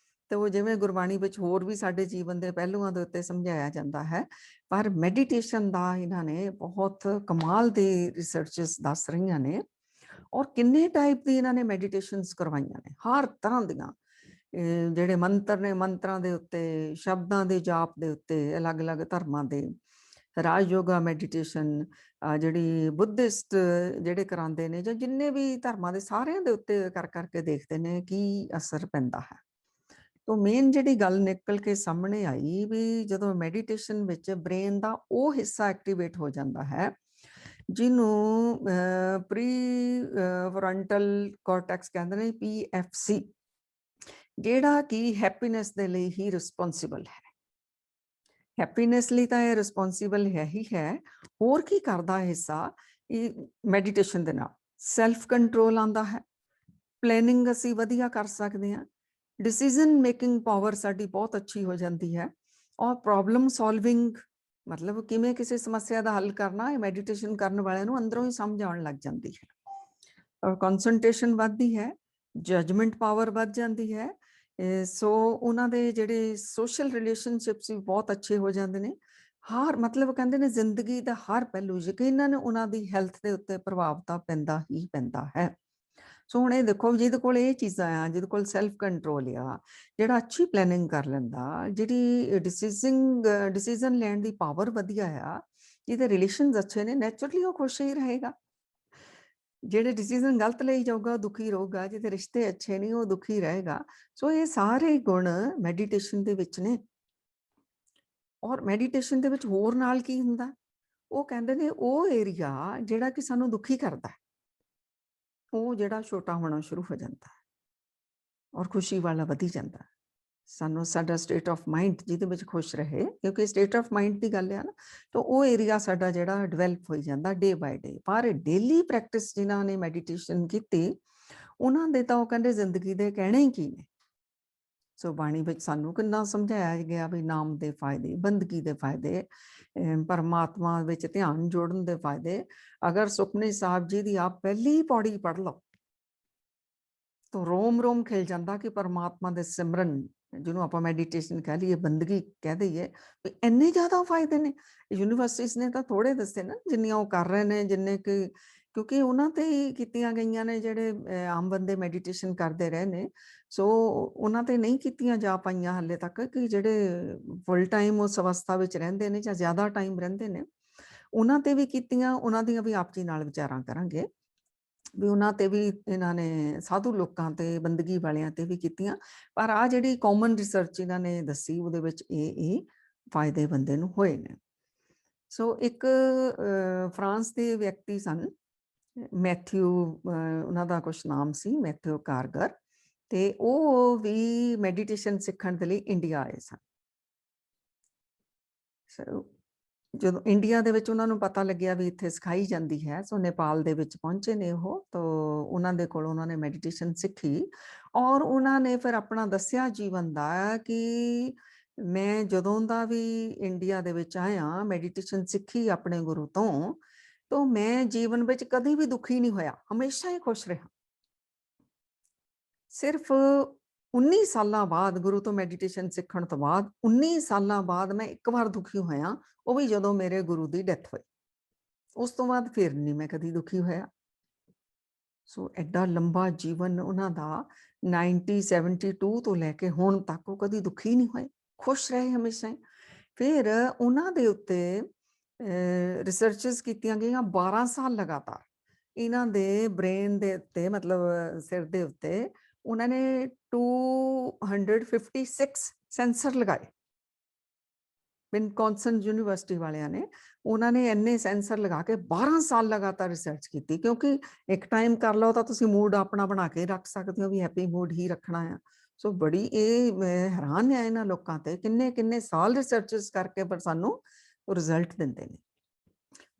ਤੇ ਉਹ ਜਿਵੇਂ ਗੁਰਬਾਣੀ ਵਿੱਚ ਹੋਰ ਵੀ ਸਾਡੇ ਜੀਵਨ ਦੇ ਪਹਿਲੂਆਂ ਦੇ ਉੱਤੇ ਸਮਝਾਇਆ ਜਾਂਦਾ ਹੈ, ਪਰ ਮੈਡੀਟੇਸ਼ਨ ਦਾ ਇਹਨਾਂ ਨੇ ਬਹੁਤ ਕਮਾਲ ਦੇ ਰਿਸਰਚਸ ਦੱਸ ਰਹੀਆਂ ਨੇ। ਔਰ ਕਿੰਨੇ ਟਾਈਪ ਦੀ ਇਹਨਾਂ ਨੇ ਮੈਡੀਟੇਸ਼ਨਸ ਕਰਵਾਈਆਂ ਨੇ, ਹਰ ਤਰ੍ਹਾਂ ਦੀਆਂ। ਜਿਹੜੇ ਮੰਤਰ ਨੇ, ਮੰਤਰਾਂ ਦੇ ਉੱਤੇ, ਸ਼ਬਦਾਂ ਦੇ ਜਾਪ ਦੇ ਉੱਤੇ, ਅਲੱਗ-ਅਲੱਗ ਧਰਮਾਂ ਦੇ। ਰਾਜ ਯੋਗਾ ਮੈਡੀਟੇਸ਼ਨ ਜਿਹੜੀ ਬੁੱਧਿਸਟ ਜਿਹੜੇ ਕਰਾਉਂਦੇ ਨੇ, ਜਾਂ ਜਿੰਨੇ ਵੀ ਧਰਮਾਂ ਦੇ, ਸਾਰਿਆਂ ਦੇ ਉੱਤੇ ਕਰ ਕਰਕੇ ਦੇਖਦੇ ਨੇ ਕੀ ਅਸਰ ਪੈਂਦਾ ਹੈ। ਤੋ ਮੇਨ ਜਿਹੜੀ ਗੱਲ ਨਿਕਲ ਕੇ ਸਾਹਮਣੇ ਆਈ ਵੀ ਜਦੋਂ ਮੈਡੀਟੇਸ਼ਨ ਵਿੱਚ ਬ੍ਰੇਨ ਦਾ ਉਹ ਹਿੱਸਾ ਐਕਟੀਵੇਟ ਹੋ ਜਾਂਦਾ ਹੈ ਜਿਹਨੂੰ ਪ੍ਰੀ ਫਰੰਟਲ ਕਾਰਟੈਕਸ ਕਹਿੰਦੇ ਨੇ, PFC, ਜਿਹੜਾ ਕਿ ਹੈਪੀਨੈਸ ਦੇ ਲਈ ਹੀ ਰਿਸਪੌਂਸਿਬਲ ਹੈ। ਹੈਪੀਨੈਸ ਲਈ ਤਾਂ ਇਹ ਰਿਸਪੌਂਸਿਬਲ ਹੈ ਹੀ ਹੈ। ਹੋਰ ਕੀ ਕਰਦਾ ਹਿੱਸਾ ਇਹ ਮੈਡੀਟੇਸ਼ਨ ਦੇ ਨਾਲ? ਸੈਲਫ ਕੰਟਰੋਲ ਆਉਂਦਾ ਹੈ, ਪਲੈਨਿੰਗ ਅਸੀਂ ਵਧੀਆ ਕਰ ਸਕਦੇ ਹਾਂ, ਡਿਸੀਜ਼ਨ ਮੇਕਿੰਗ ਪਾਵਰ ਸਾਡੀ ਬਹੁਤ ਅੱਛੀ ਹੋ ਜਾਂਦੀ ਹੈ, ਔਰ ਪ੍ਰੋਬਲਮ ਸੋਲਵਿੰਗ ਮਤਲਬ ਕਿਵੇਂ ਕਿਸੇ ਸਮੱਸਿਆ ਦਾ ਹੱਲ ਕਰਨਾ, ਇਹ ਮੈਡੀਟੇਸ਼ਨ ਕਰਨ ਵਾਲਿਆਂ ਨੂੰ ਅੰਦਰੋਂ ਹੀ ਸਮਝ ਆਉਣ ਲੱਗ ਜਾਂਦੀ ਹੈ। ਔਰ ਕਨਸੈਂਟਰੇਸ਼ਨ ਵੱਧਦੀ ਹੈ, ਜਜਮੈਂਟ ਪਾਵਰ ਵੱਧ ਜਾਂਦੀ ਹੈ। ਸੋ ਉਹਨਾਂ ਦੇ ਜਿਹੜੇ ਸੋਸ਼ਲ ਰਿਲੇਸ਼ਨਸ਼ਿਪਸ ਵੀ ਬਹੁਤ ਅੱਛੇ ਹੋ ਜਾਂਦੇ ਨੇ। ਹਰ ਮਤਲਬ ਕਹਿੰਦੇ ਨੇ ਜ਼ਿੰਦਗੀ ਦਾ ਹਰ ਪਹਿਲੂ ਯਕੀਨਨ ਉਹਨਾਂ ਦੀ ਹੈਲਥ ਦੇ ਉੱਤੇ ਪ੍ਰਭਾਵ ਤਾਂ ਪੈਂਦਾ ਹੀ ਪੈਂਦਾ ਹੈ। ਸੋ ਹੁਣ ਇਹ ਦੇਖੋ, ਜਿਹਦੇ ਕੋਲ ਇਹ ਚੀਜ਼ਾਂ ਆ, ਜਿਹਦੇ ਕੋਲ ਸੈਲਫ ਕੰਟਰੋਲ ਆ, ਜਿਹੜਾ ਅੱਛੀ ਪਲੈਨਿੰਗ ਕਰ ਲੈਂਦਾ, ਜਿਹੜੀ ਡਿਸੀਜ਼ਨ ਲੈਣ ਦੀ ਪਾਵਰ ਵਧੀਆ ਆ, ਜਿਹਦੇ ਰਿਲੇਸ਼ਨਸ ਅੱਛੇ ਨੇ, ਨੈਚੁਰਲੀ ਉਹ ਖੁਸ਼ ਹੀ ਰਹੇਗਾ। ਜਿਹੜੇ ਡਿਸੀਜ਼ਨ ਗਲਤ ਲਈ ਜਾਊਗਾ ਦੁਖੀ ਰਹੂਗਾ, ਜਿਹਦੇ ਰਿਸ਼ਤੇ ਅੱਛੇ ਨਹੀਂ ਉਹ ਦੁਖੀ ਰਹੇਗਾ। ਸੋ ਇਹ ਸਾਰੇ ਗੁਣ ਮੈਡੀਟੇਸ਼ਨ ਦੇ ਵਿੱਚ ਨੇ। ਔਰ ਮੈਡੀਟੇਸ਼ਨ ਦੇ ਵਿੱਚ ਹੋਰ ਨਾਲ ਕੀ ਹੁੰਦਾ, ਉਹ ਕਹਿੰਦੇ ਨੇ ਉਹ ਏਰੀਆ ਜਿਹੜਾ ਕਿ ਸਾਨੂੰ ਦੁਖੀ ਕਰਦਾ, ਉਹ ਜਿਹੜਾ ਛੋਟਾ ਹੋਣਾ ਸ਼ੁਰੂ ਹੋ ਜਾਂਦਾ ਹੈ ਔਰ ਖੁਸ਼ੀ ਵਾਲਾ ਵਧੀ ਜਾਂਦਾ। ਸਾਨੂੰ ਸਾਡਾ ਸਟੇਟ ਆਫ ਮਾਈਂਡ ਜਿਹਦੇ ਵਿੱਚ ਖੁਸ਼ ਰਹੇ, ਕਿਉਂਕਿ ਸਟੇਟ ਆਫ ਮਾਈਂਡ ਦੀ ਗੱਲ ਹੈ ਨਾ, ਤਾਂ ਉਹ ਏਰੀਆ ਸਾਡਾ ਜਿਹੜਾ ਡਿਵੈਲਪ ਹੋਈ ਜਾਂਦਾ ਡੇ ਬਾਏ ਡੇ। ਪਰ ਡੇਲੀ ਪ੍ਰੈਕਟਿਸ ਜਿਨ੍ਹਾਂ ਨੇ ਮੈਡੀਟੇਸ਼ਨ ਕੀਤੀ, ਉਹਨਾਂ ਦੇ ਤਾਂ ਉਹ ਕਹਿੰਦੇ ਜ਼ਿੰਦਗੀ ਦੇ ਕਹਿਣੇ ਹੀ ਕੀ ਨੇ। ਸੋ ਬਾਣੀ ਵਿੱਚ ਸਾਨੂੰ ਕਿੰਨਾ ਸਮਝਾਇਆ ਗਿਆ ਵੀ ਨਾਮ ਦੇ ਫਾਇਦੇ, ਬੰਦਗੀ ਦੇ ਫਾਇਦੇ, ਪਰਮਾਤਮਾ ਵਿੱਚ ਧਿਆਨ ਜੋੜਨ ਦੇ ਫਾਇਦੇ। ਅਗਰ ਸੁਖਮਨੀ ਸਾਹਿਬ ਜੀ ਦੀ ਆਪ ਪਹਿਲੀ ਪੌੜੀ ਪੜ੍ਹ ਲਓ ਤਾਂ ਰੋਮ ਰੋਮ ਖਿਲ ਜਾਂਦਾ ਕਿ ਪਰਮਾਤਮਾ ਦੇ ਸਿਮਰਨ, ਜਿਹਨੂੰ ਆਪਾਂ ਮੈਡੀਟੇਸ਼ਨ ਕਹਿ ਲਈਏ, ਬੰਦਗੀ ਕਹਿ ਦਈਏ, ਵੀ ਇੰਨੇ ਜ਼ਿਆਦਾ ਫਾਇਦੇ ਨੇ। ਯੂਨੀਵਰਸਿਟੀਜ਼ ਨੇ ਤਾਂ ਥੋੜੇ ਦੱਸੇ ਨਾ, ਜਿੰਨੀਆਂ ਉਹ ਕਰ ਰਹੇ ਨੇ, ਜਿੰਨੇ ਕਿ ਕਿਉਂਕਿ ਉਹਨਾਂ ਤੇ ਹੀ ਕੀਤੀਆਂ ਗਈਆਂ ਨੇ, ਜਿਹੜੇ ਆਮ ਬੰਦੇ ਮੈਡੀਟੇਸ਼ਨ ਕਰਦੇ ਰਹੇ ਨੇ। ਸੋ ਉਹਨਾਂ ਤੇ ਨਹੀਂ ਕੀਤੀਆਂ ਜਾ ਪਾਈਆਂ ਹਾਲੇ ਤੱਕ, ਕਿ ਜਿਹੜੇ ਫੁੱਲ ਟਾਈਮ ਉਸ ਅਵਸਥਾ ਵਿੱਚ ਰਹਿੰਦੇ ਨੇ ਜਾਂ ਜ਼ਿਆਦਾ ਟਾਈਮ ਰਹਿੰਦੇ ਨੇ, ਉਹਨਾਂ ਤੇ ਵੀ ਕੀਤੀਆਂ। ਉਹਨਾਂ ਦੀਆਂ ਵੀ ਆਪ ਜੀ ਨਾਲ ਵਿਚਾਰਾਂ ਕਰਾਂਗੇ ਵੀ ਉਹਨਾਂ ਤੇ ਵੀ ਇਹਨਾਂ ਨੇ ਸਾਧੂ ਲੋਕਾਂ ਤੇ, ਬੰਦਗੀ ਵਾਲਿਆਂ ਤੇ ਵੀ ਕੀਤੀਆਂ। ਪਰ ਆ ਜਿਹੜੀ ਕਾਮਨ ਰਿਸਰਚ ਇਹਨਾਂ ਨੇ ਦੱਸੀ, ਉਹਦੇ ਵਿੱਚ ਇਹ ਫਾਇਦੇ ਬੰਦੇ ਨੂੰ ਹੋਏ ਨੇ। ਸੋ ਇੱਕ ਫਰਾਂਸ ਦੇ ਵਿਅਕਤੀ ਸਨ, ਮੈਥਿਊ, ਉਹਨਾਂ ਦਾ ਕੁਛ ਨਾਮ ਸੀ, ਮੈਥਿਊ ਕਾਰਗਰ, ਤੇ ਉਹ ਵੀ ਮੈਡੀਟੇਸ਼ਨ ਸਿੱਖਣ ਦੇ ਲਈ ਇੰਡੀਆ ਆਏ ਸਨ। ਜਦੋਂ ਇੰਡੀਆ ਦੇ ਵਿੱਚ ਉਹਨਾਂ ਨੂੰ ਪਤਾ ਲੱਗਿਆ ਵੀ ਇੱਥੇ ਸਿਖਾਈ ਜਾਂਦੀ ਹੈ, ਸੋ ਨੇਪਾਲ ਦੇ ਵਿੱਚ ਪਹੁੰਚੇ ਨੇ ਉਹ। ਤਾਂ ਉਹਨਾਂ ਦੇ ਕੋਲ ਉਹਨਾਂ ਨੇ ਮੈਡੀਟੇਸ਼ਨ ਸਿੱਖੀ ਔਰ ਉਹਨਾਂ ਨੇ ਫਿਰ ਆਪਣਾ ਦੱਸਿਆ ਜੀਵਨ ਦਾ ਕਿ ਮੈਂ ਜਦੋਂ ਦਾ ਵੀ ਇੰਡੀਆ ਦੇ ਵਿੱਚ ਆਇਆ, ਮੈਡੀਟੇਸ਼ਨ ਸਿੱਖੀ ਆਪਣੇ ਗੁਰੂ ਤੋਂ, ਤਾਂ ਮੈਂ ਜੀਵਨ ਵਿੱਚ ਕਦੀ ਵੀ ਦੁਖੀ ਨਹੀਂ ਹੋਇਆ, ਹਮੇਸ਼ਾ ਹੀ ਖੁਸ਼ ਰਿਹਾ। ਸਿਰਫ 19 ਸਾਲਾਂ ਬਾਅਦ, ਗੁਰੂ ਤੋਂ ਮੈਡੀਟੇਸ਼ਨ ਸਿੱਖਣ ਤੋਂ ਬਾਅਦ 19 ਸਾਲਾਂ ਬਾਅਦ ਮੈਂ ਇੱਕ ਵਾਰ ਦੁਖੀ ਹੋਇਆ, ਉਹ ਵੀ ਜਦੋਂ ਮੇਰੇ ਗੁਰੂ ਦੀ ਡੈਥ ਹੋਈ। ਉਸ ਤੋਂ ਬਾਅਦ ਫਿਰ ਨਹੀਂ ਮੈਂ ਕਦੀ ਦੁਖੀ ਹੋਇਆ। ਸੋ ਐਡਾ ਲੰਬਾ ਜੀਵਨ ਉਹਨਾਂ ਦਾ, 1972 ਤੋਂ ਲੈ ਕੇ ਹੁਣ ਤੱਕ ਉਹ ਕਦੀ ਦੁਖੀ ਨਹੀਂ ਹੋਏ, ਖੁਸ਼ ਰਹੇ ਹਮੇਸ਼ਾ ਹੀ। ਫਿਰ ਉਹਨਾਂ ਦੇ ਉੱਤੇ ਰਿਸਰਚਸ ਕੀਤੀਆਂ ਗਈਆਂ 12 ਸਾਲ ਲਗਾਤਾਰ। ਇਹਨਾਂ ਦੇ ਬ੍ਰੇਨ ਦੇ ਉੱਤੇ, ਮਤਲਬ ਸਿਰ ਦੇ ਉੱਤੇ ਉਹਨਾਂ ਨੇ 256 ਸੈਂਸਰ ਲਗਾਏ। ਵਿਸਕੌਨਸਿਨ ਯੂਨੀਵਰਸਿਟੀ ਵਾਲਿਆਂ ਨੇ, ਉਹਨਾਂ ਨੇ ਇੰਨੇ ਸੈਂਸਰ ਲਗਾ ਕੇ 12 ਸਾਲ ਲਗਾਤਾਰ ਰਿਸਰਚ ਕੀਤੀ। ਕਿਉਂਕਿ ਇੱਕ ਟਾਈਮ ਕਰ ਲਓ ਤਾਂ ਤੁਸੀਂ ਮੂਡ ਆਪਣਾ ਬਣਾ ਕੇ ਰੱਖ ਸਕਦੇ ਹੋ ਵੀ ਹੈਪੀ ਮੂਡ ਹੀ ਰੱਖਣਾ ਆ। ਸੋ ਬੜੀ ਇਹ ਮੈਂ ਹੈਰਾਨ ਆ ਇਹਨਾਂ ਲੋਕਾਂ ਤੇ, ਕਿੰਨੇ ਕਿੰਨੇ ਸਾਲ ਰਿਸਰਚਸ ਕਰਕੇ ਪਰ ਸਾਨੂੰ ਰਿਜ਼ਲਟ ਦਿੰਦੇ ਨੇ।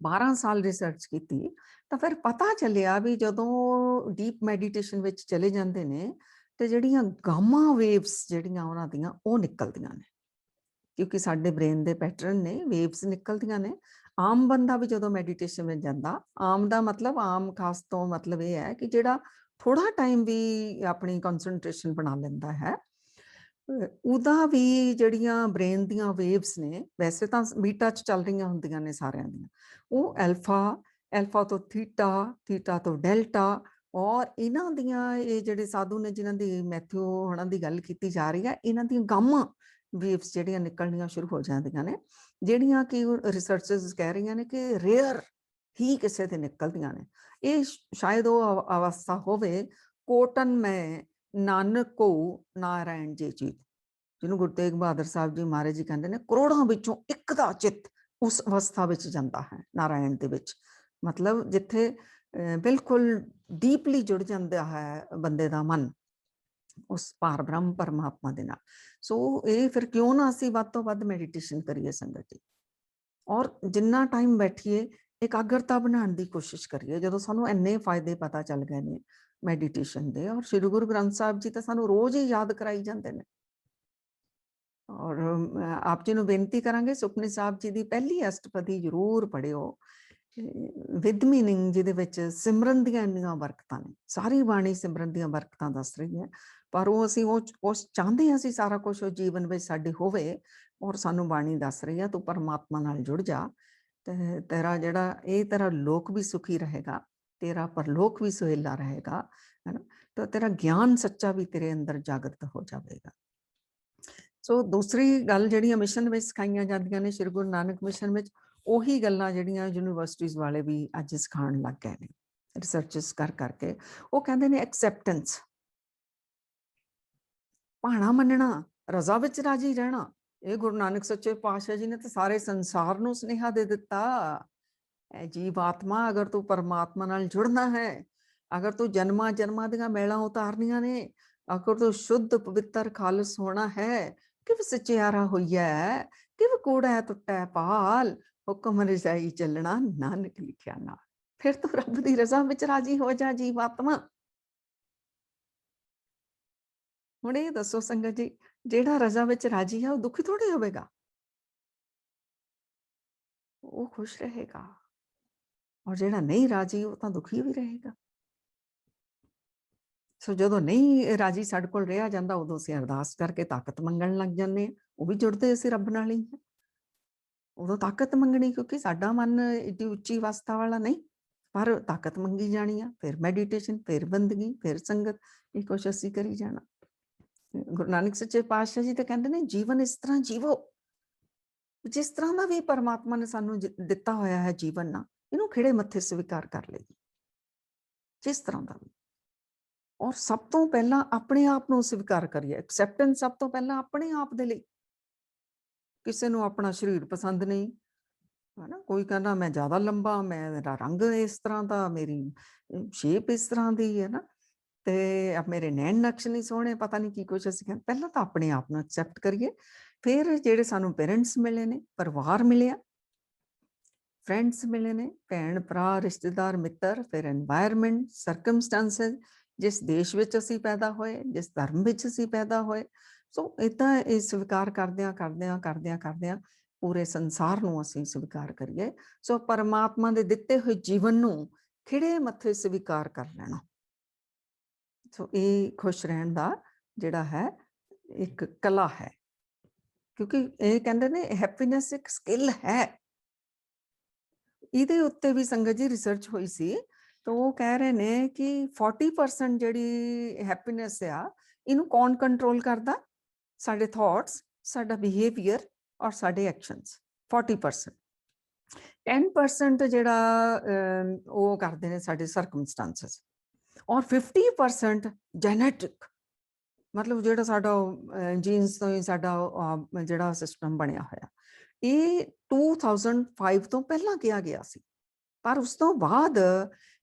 12 ਸਾਲ ਰਿਸਰਚ ਕੀਤੀ ਤਾਂ ਫਿਰ ਪਤਾ ਚੱਲਿਆ ਵੀ ਜਦੋਂ ਡੀਪ ਮੈਡੀਟੇਸ਼ਨ ਵਿੱਚ ਚਲੇ ਜਾਂਦੇ ਨੇ ਤੇ ਜਿਹੜੀਆਂ ਗਾਮਾ ਵੇਵਸ ਜਿਹੜੀਆਂ ਉਹਨਾਂ ਦੀਆਂ ਉਹ ਨਿਕਲਦੀਆਂ ਨੇ, ਕਿਉਂਕਿ ਸਾਡੇ ਬ੍ਰੇਨ ਦੇ ਪੈਟਰਨ ਨੇ, ਵੇਵਸ ਨਿਕਲਦੀਆਂ ਨੇ। ਆਮ ਬੰਦਾ ਵੀ ਜਦੋਂ ਮੈਡੀਟੇਸ਼ਨ ਵਿੱਚ ਜਾਂਦਾ, ਆਮ ਦਾ ਮਤਲਬ, ਆਮ ਖਾਸ ਤੋਂ ਮਤਲਬ ਇਹ ਹੈ ਕਿ ਜਿਹੜਾ ਥੋੜਾ ਟਾਈਮ ਵੀ ਆਪਣੀ ਕਨਸੈਂਟਰੇਸ਼ਨ ਬਣਾ ਲੈਂਦਾ ਹੈ, ਉਹਦਾ ਵੀ ਜਿਹੜੀਆਂ ਬ੍ਰੇਨ ਦੀਆਂ ਵੇਵਸ ਨੇ, ਵੈਸੇ ਤਾਂ ਬੀਟਾ 'ਚ ਚੱਲ ਰਹੀਆਂ ਹੁੰਦੀਆਂ ਨੇ ਸਾਰਿਆਂ ਦੀਆਂ, ਉਹ ਐਲਫਾ, ਐਲਫਾ ਤੋਂ ਥੀਟਾ, ਥੀਟਾ ਤੋਂ ਡੈਲਟਾ, ਔਰ ਇਹਨਾਂ ਦੀਆਂ ਇਹ ਜਿਹੜੇ ਸਾਧੂ ਨੇ ਜਿਨ੍ਹਾਂ ਦੀ ਮੈਥਿਊ ਹੋਣਾ ਦੀ ਗੱਲ ਕੀਤੀ ਜਾ ਰਹੀ ਹੈ, ਇਹਨਾਂ ਦੀਆਂ ਗਾਮਾ ਵੇਵਸ ਜਿਹੜੀਆਂ ਨਿਕਲਣੀਆਂ ਸ਼ੁਰੂ ਹੋ ਜਾਂਦੀਆਂ ਨੇ, ਜਿਹੜੀਆਂ ਕਿ ਰਿਸਰਚਰਸ ਕਹਿ ਰਹੀਆਂ ਨੇ ਕਿ ਰੇਅਰ ਹੀ ਕਿਸੇ ਦੇ ਨਿਕਲਦੀਆਂ ਨੇ। ਇਹ ਸ਼ਾਇਦ ਉਹ ਅਵਸਥਾ ਹੋਵੇ, ਕੋਟਨ ਮੈਂ ਨਾਨਕ ਕੋ ਨਾਰਾਇਣ ਜੇ ਚੀਤ, ਜਿਹਨੂੰ ਗੁਰੂ ਤੇਗ ਬਹਾਦਰ ਸਾਹਿਬ ਜੀ ਮਹਾਰਾਜ ਜੀ ਕਹਿੰਦੇ ਨੇ, ਕਰੋੜਾਂ ਵਿੱਚੋਂ ਇੱਕ ਦਾ ਚਿੱਤ ਉਸ ਅਵਸਥਾ ਵਿੱਚ ਜਾਂਦਾ ਹੈ, ਨਾਰਾਇਣ ਦੇ ਵਿੱਚ। ਮਤਲਬ ਜਿੱਥੇ ਬਿਲਕੁਲ ਡੀਪਲੀ ਜੁੜ ਜਾਂਦਾ ਹੈ ਬੰਦੇ ਦਾ ਮਨ ਉਸ ਪਾਰ ਬ੍ਰਹਮ ਪਰਮਾਤਮਾ ਦੇ ਨਾਲ। ਸੋ ਇਹ ਫਿਰ ਕਿਉਂ ਨਾ ਅਸੀਂ ਵੱਧ ਤੋਂ ਵੱਧ ਮੈਡੀਟੇਸ਼ਨ ਕਰੀਏ ਸੰਗਤ ਜੀ, ਔਰ ਜਿੰਨਾ ਟਾਈਮ ਬੈਠੀਏ ਇਕਾਗਰਤਾ ਬਣਾਉਣ ਦੀ ਕੋਸ਼ਿਸ਼ ਕਰੀਏ। ਜਦੋਂ ਸਾਨੂੰ ਇੰਨੇ ਫਾਇਦੇ ਪਤਾ ਚੱਲ ਗਏ ਨੇ ਮੈਡੀਟੇਸ਼ਨ ਦੇ, ਔਰ ਸ਼੍ਰੀ ਗੁਰੂ ਗ੍ਰੰਥ ਸਾਹਿਬ ਜੀ ਤਾਂ ਸਾਨੂੰ ਰੋਜ਼ ਹੀ ਯਾਦ ਕਰਾਈ ਜਾਂਦੇ ਨੇ ਔਰ ਆਪ ਜੀ ਨੂੰ ਬੇਨਤੀ ਕਰਾਂਗੇ ਸੁਖਮਨੀ ਸਾਹਿਬ ਜੀ ਦੀ ਪਹਿਲੀ ਅਸ਼ਟਪਦੀ ਜ਼ਰੂਰ ਪੜ੍ਹਿਓ ਵਿਦ ਮੀਨਿੰਗ, ਜਿਹਦੇ ਵਿੱਚ ਸਿਮਰਨ ਦੀਆਂ ਇੰਨੀਆਂ ਬਰਕਤਾਂ ਨੇ। ਸਾਰੀ ਬਾਣੀ ਸਿਮਰਨ ਦੀਆਂ ਬਰਕਤਾਂ ਦੱਸ ਰਹੀ ਹੈ, ਪਰ ਉਹ ਅਸੀਂ ਉਹ ਚਾਹੁੰਦੇ ਹਾਂ ਅਸੀਂ ਸਾਰਾ ਕੁਝ ਉਹ ਜੀਵਨ ਵਿੱਚ ਸਾਡੇ ਹੋਵੇ, ਔਰ ਸਾਨੂੰ ਬਾਣੀ ਦੱਸ ਰਹੀ ਹੈ ਤੂੰ ਪਰਮਾਤਮਾ ਨਾਲ ਜੁੜ ਜਾ ਤੇ ਤੇਰਾ ਜਿਹੜਾ ਇਹ ਤੇਰਾ ਲੋਕ ਵੀ ਸੁਖੀ ਰਹੇਗਾ, ਤੇਰਾ ਪਰਲੋਕ ਵੀ ਸੁਹੇਲਾ ਰਹੇਗਾ, ਹੈ ਨਾ, ਤਾਂ ਤੇਰਾ ਗਿਆਨ ਸੱਚਾ ਵੀ ਤੇਰੇ ਅੰਦਰ ਜਾਗਰਤ ਹੋ ਜਾਵੇਗਾ। ਸੋ ਦੂਸਰੀ ਗੱਲ ਜਿਹੜੀਆਂ ਮਿਸ਼ਨ ਵਿੱਚ ਸਿਖਾਈਆਂ ਜਾਂਦੀਆਂ ਨੇ ਸ਼੍ਰੀ ਗੁਰੂ ਨਾਨਕ ਮਿਸ਼ਨ ਵਿੱਚ, ਉਹੀ ਗੱਲਾਂ ਜਿਹੜੀਆਂ ਯੂਨੀਵਰਸਿਟੀਜ਼ ਵਾਲੇ ਵੀ ਅੱਜ ਸਿਖਾਉਣ ਲੱਗ ਗਏ ਨੇ ਰਿਸਰਚਸ ਕਰ ਕਰਕੇ। ਉਹ ਕਹਿੰਦੇ ਨੇ ਐਕਸੈਪਟੈਂਸ, ਭਾਣਾ ਮੰਨਣਾ, ਰਜ਼ਾ ਵਿੱਚ ਰਾਜੀ ਰਹਿਣਾ। ਇਹ ਗੁਰੂ ਨਾਨਕ ਸੱਚੇ ਪਾਤਸ਼ਾਹ ਜੀ ਨੇ ਤਾਂ ਸਾਰੇ ਸੰਸਾਰ ਨੂੰ ਸੁਨੇਹਾ ਦੇ ਦਿੱਤਾ, ਜੀਵ ਆਤਮਾ ਅਗਰ ਤੂੰ ਪਰਮਾਤਮਾ ਨਾਲ ਜੁੜਨਾ ਹੈ, ਅਗਰ ਤੂੰ ਜਨਮਾਂ ਜਨਮਾਂ ਦੀਆਂ ਮੈਲਾਂ ਉਤਾਰਨੀਆਂ ਨੇ, ਅਗਰ ਤੂੰ ਸ਼ੁੱਧ ਪਵਿੱਤਰ ਖਾਲਸ ਹੋਣਾ ਹੈ, ਕਿਵ ਸਚਿਆਰਾ ਹੋਈਐ, ਕਿਵ ਕੂੜਾ ਟੁੱਟੈ ਪਾਲ, ਹੁਕਮ ਰਜਾਈ ਚੱਲਣਾ ਨਾਨਕ ਲਿਖਿਆ ਨਾਲ। ਫਿਰ ਤੂੰ ਰੱਬ ਦੀ ਰਜ਼ਾ ਵਿੱਚ ਰਾਜੀ ਹੋ ਜਾ ਜੀਵ ਆਤਮਾ। ਹੁਣ ਇਹ ਦੱਸੋ ਸੰਗਤ ਜੀ, ਜਿਹੜਾ ਰਜ਼ਾ ਵਿੱਚ ਰਾਜੀ ਹੈ ਉਹ ਦੁਖੀ ਥੋੜੀ ਹੋਵੇਗਾ, ਉਹ ਖੁਸ਼ ਰਹੇਗਾ, ਔਰ ਜਿਹੜਾ ਨਹੀਂ ਰਾਜੀ ਉਹ ਤਾਂ ਦੁਖੀ ਵੀ ਰਹੇਗਾ। ਸੋ ਜਦੋਂ ਨਹੀਂ ਰਾਜੀ ਸਾਡੇ ਕੋਲ ਰਿਹਾ ਜਾਂਦਾ, ਉਦੋਂ ਅਸੀਂ ਅਰਦਾਸ ਕਰਕੇ ਤਾਕਤ ਮੰਗਣ ਲੱਗ ਜਾਂਦੇ ਹਾਂ। ਉਹ ਵੀ ਜੁੜਦੇ ਅਸੀਂ ਰੱਬ ਨਾਲ ਹੀ ਹੈ, ਉਦੋਂ ਤਾਕਤ ਮੰਗਣੀ, ਕਿਉਂਕਿ ਸਾਡਾ ਮਨ ਏਡੀ ਉੱਚੀ ਅਵਸਥਾ ਵਾਲਾ ਨਹੀਂ, ਪਰ ਤਾਕਤ ਮੰਗੀ ਜਾਣੀ ਆ। ਫਿਰ ਮੈਡੀਟੇਸ਼ਨ, ਫਿਰ ਬੰਦਗੀ, ਫਿਰ ਸੰਗਤ, ਇਹ ਕੁਛ ਅਸੀਂ ਕਰੀ ਜਾਣਾ। ਗੁਰੂ ਨਾਨਕ ਸੱਚੇ ਪਾਤਸ਼ਾਹ ਜੀ ਤਾਂ ਕਹਿੰਦੇ ਨੇ ਜੀਵਨ ਇਸ ਤਰ੍ਹਾਂ ਜੀਵੋ ਜਿਸ ਤਰ੍ਹਾਂ ਦਾ ਵੀ ਪਰਮਾਤਮਾ ਨੇ ਸਾਨੂੰ ਦਿੱਤਾ ਹੋਇਆ ਹੈ ਜੀਵਨ ਨਾ, ਇਹਨੂੰ ਖਿੜੇ ਮੱਥੇ ਸਵੀਕਾਰ ਕਰ ਲਈ, ਜਿਸ ਤਰ੍ਹਾਂ ਦਾ ਵੀ। ਔਰ ਸਭ ਤੋਂ ਪਹਿਲਾਂ ਆਪਣੇ ਆਪ ਨੂੰ ਸਵੀਕਾਰ ਕਰੀਏ, ਐਕਸੈਪਟੈਂਸ ਸਭ ਤੋਂ ਪਹਿਲਾਂ ਆਪਣੇ ਆਪ ਦੇ ਲਈ। ਕਿਸੇ ਨੂੰ ਆਪਣਾ ਸਰੀਰ ਪਸੰਦ ਨਹੀਂ, ਹੈ ਨਾ, ਕੋਈ ਕਹਿੰਦਾ ਮੈਂ ਜ਼ਿਆਦਾ ਲੰਬਾ, ਮੇਰਾ ਰੰਗ ਇਸ ਤਰ੍ਹਾਂ ਦਾ, ਮੇਰੀ ਸ਼ੇਪ ਇਸ ਤਰ੍ਹਾਂ ਦੀ ਹੈ ਨਾ, ਤੇ ਮੇਰੇ ਨੈਣ ਨਕਸ਼ ਨਹੀਂ ਸੋਹਣੇ, ਪਤਾ ਨਹੀਂ ਕੀ ਕੁਛ ਅਸੀਂ ਕਹਿੰਦੇ। ਪਹਿਲਾਂ ਤਾਂ ਆਪਣੇ ਆਪ ਨੂੰ ਐਕਸੈਪਟ ਕਰੀਏ, ਫਿਰ ਜਿਹੜੇ ਸਾਨੂੰ ਪੇਰੈਂਟਸ ਮਿਲੇ ਨੇ, ਪਰਿਵਾਰ ਮਿਲਿਆ, ਫਰੈਂਡਸ ਮਿਲੇ ਨੇ, ਭੈਣ ਭਰਾ ਰਿਸ਼ਤੇਦਾਰ ਮਿੱਤਰ, ਫਿਰ ਐਨਵਾਇਰਨਮੈਂਟ, ਸਰਕਮਸਟੈਂਸਸ, ਜਿਸ ਦੇਸ਼ ਵਿੱਚ ਅਸੀਂ ਪੈਦਾ ਹੋਏ, ਜਿਸ ਧਰਮ ਵਿੱਚ ਅਸੀਂ ਪੈਦਾ ਹੋਏ। ਸੋ ਇੱਦਾਂ ਇਹ ਸਵੀਕਾਰ ਕਰਦਿਆਂ ਕਰਦਿਆਂ ਕਰਦਿਆਂ ਕਰਦਿਆਂ ਪੂਰੇ ਸੰਸਾਰ ਨੂੰ ਅਸੀਂ ਸਵੀਕਾਰ ਕਰੀਏ। ਸੋ ਪਰਮਾਤਮਾ ਦੇ ਦਿੱਤੇ ਹੋਏ ਜੀਵਨ ਨੂੰ ਖਿੜੇ ਮੱਥੇ ਸਵੀਕਾਰ ਕਰ ਲੈਣਾ। ਸੋ ਇਹ ਖੁਸ਼ ਰਹਿਣ ਦਾ ਜਿਹੜਾ ਹੈ ਇੱਕ ਕਲਾ ਹੈ, ਕਿਉਂਕਿ ਇਹ ਕਹਿੰਦੇ ਨੇ ਹੈਪੀਨੈਸ ਇੱਕ ਸਕਿੱਲ ਹੈ। ਇਹਦੇ ਉੱਤੇ ਵੀ ਸੰਗਤ ਜੀ ਰਿਸਰਚ ਹੋਈ ਸੀ, ਤਾਂ ਉਹ ਕਹਿ ਰਹੇ ਨੇ ਕਿ 40% ਜਿਹੜੀ ਹੈਪੀਨੈਸ ਆ, ਇਹਨੂੰ ਕੌਣ ਕੰਟਰੋਲ ਕਰਦਾ? ਸਾਡੇ ਥਾਟਸ, ਸਾਡਾ ਬਿਹੇਵੀਅਰ ਔਰ ਸਾਡੇ ਐਕਸ਼ਨਸ। 40%। 10% ਜਿਹੜਾ ਉਹ ਕਰਦੇ ਨੇ ਸਾਡੇ ਸਰਕਮਸਟੈਂਸਸ, ਔਰ 50% ਜੈਨੇਟਿਕ, ਮਤਲਬ ਜਿਹੜਾ ਸਾਡਾ ਜੀਨਸ ਤੋਂ ਹੀ ਸਾਡਾ ਜਿਹੜਾ ਸਿਸਟਮ ਬਣਿਆ ਹੋਇਆ। ਇਹ 2005 ਤੋਂ ਪਹਿਲਾਂ ਕਿਹਾ ਗਿਆ ਸੀ, ਪਰ ਉਸ ਤੋਂ ਬਾਅਦ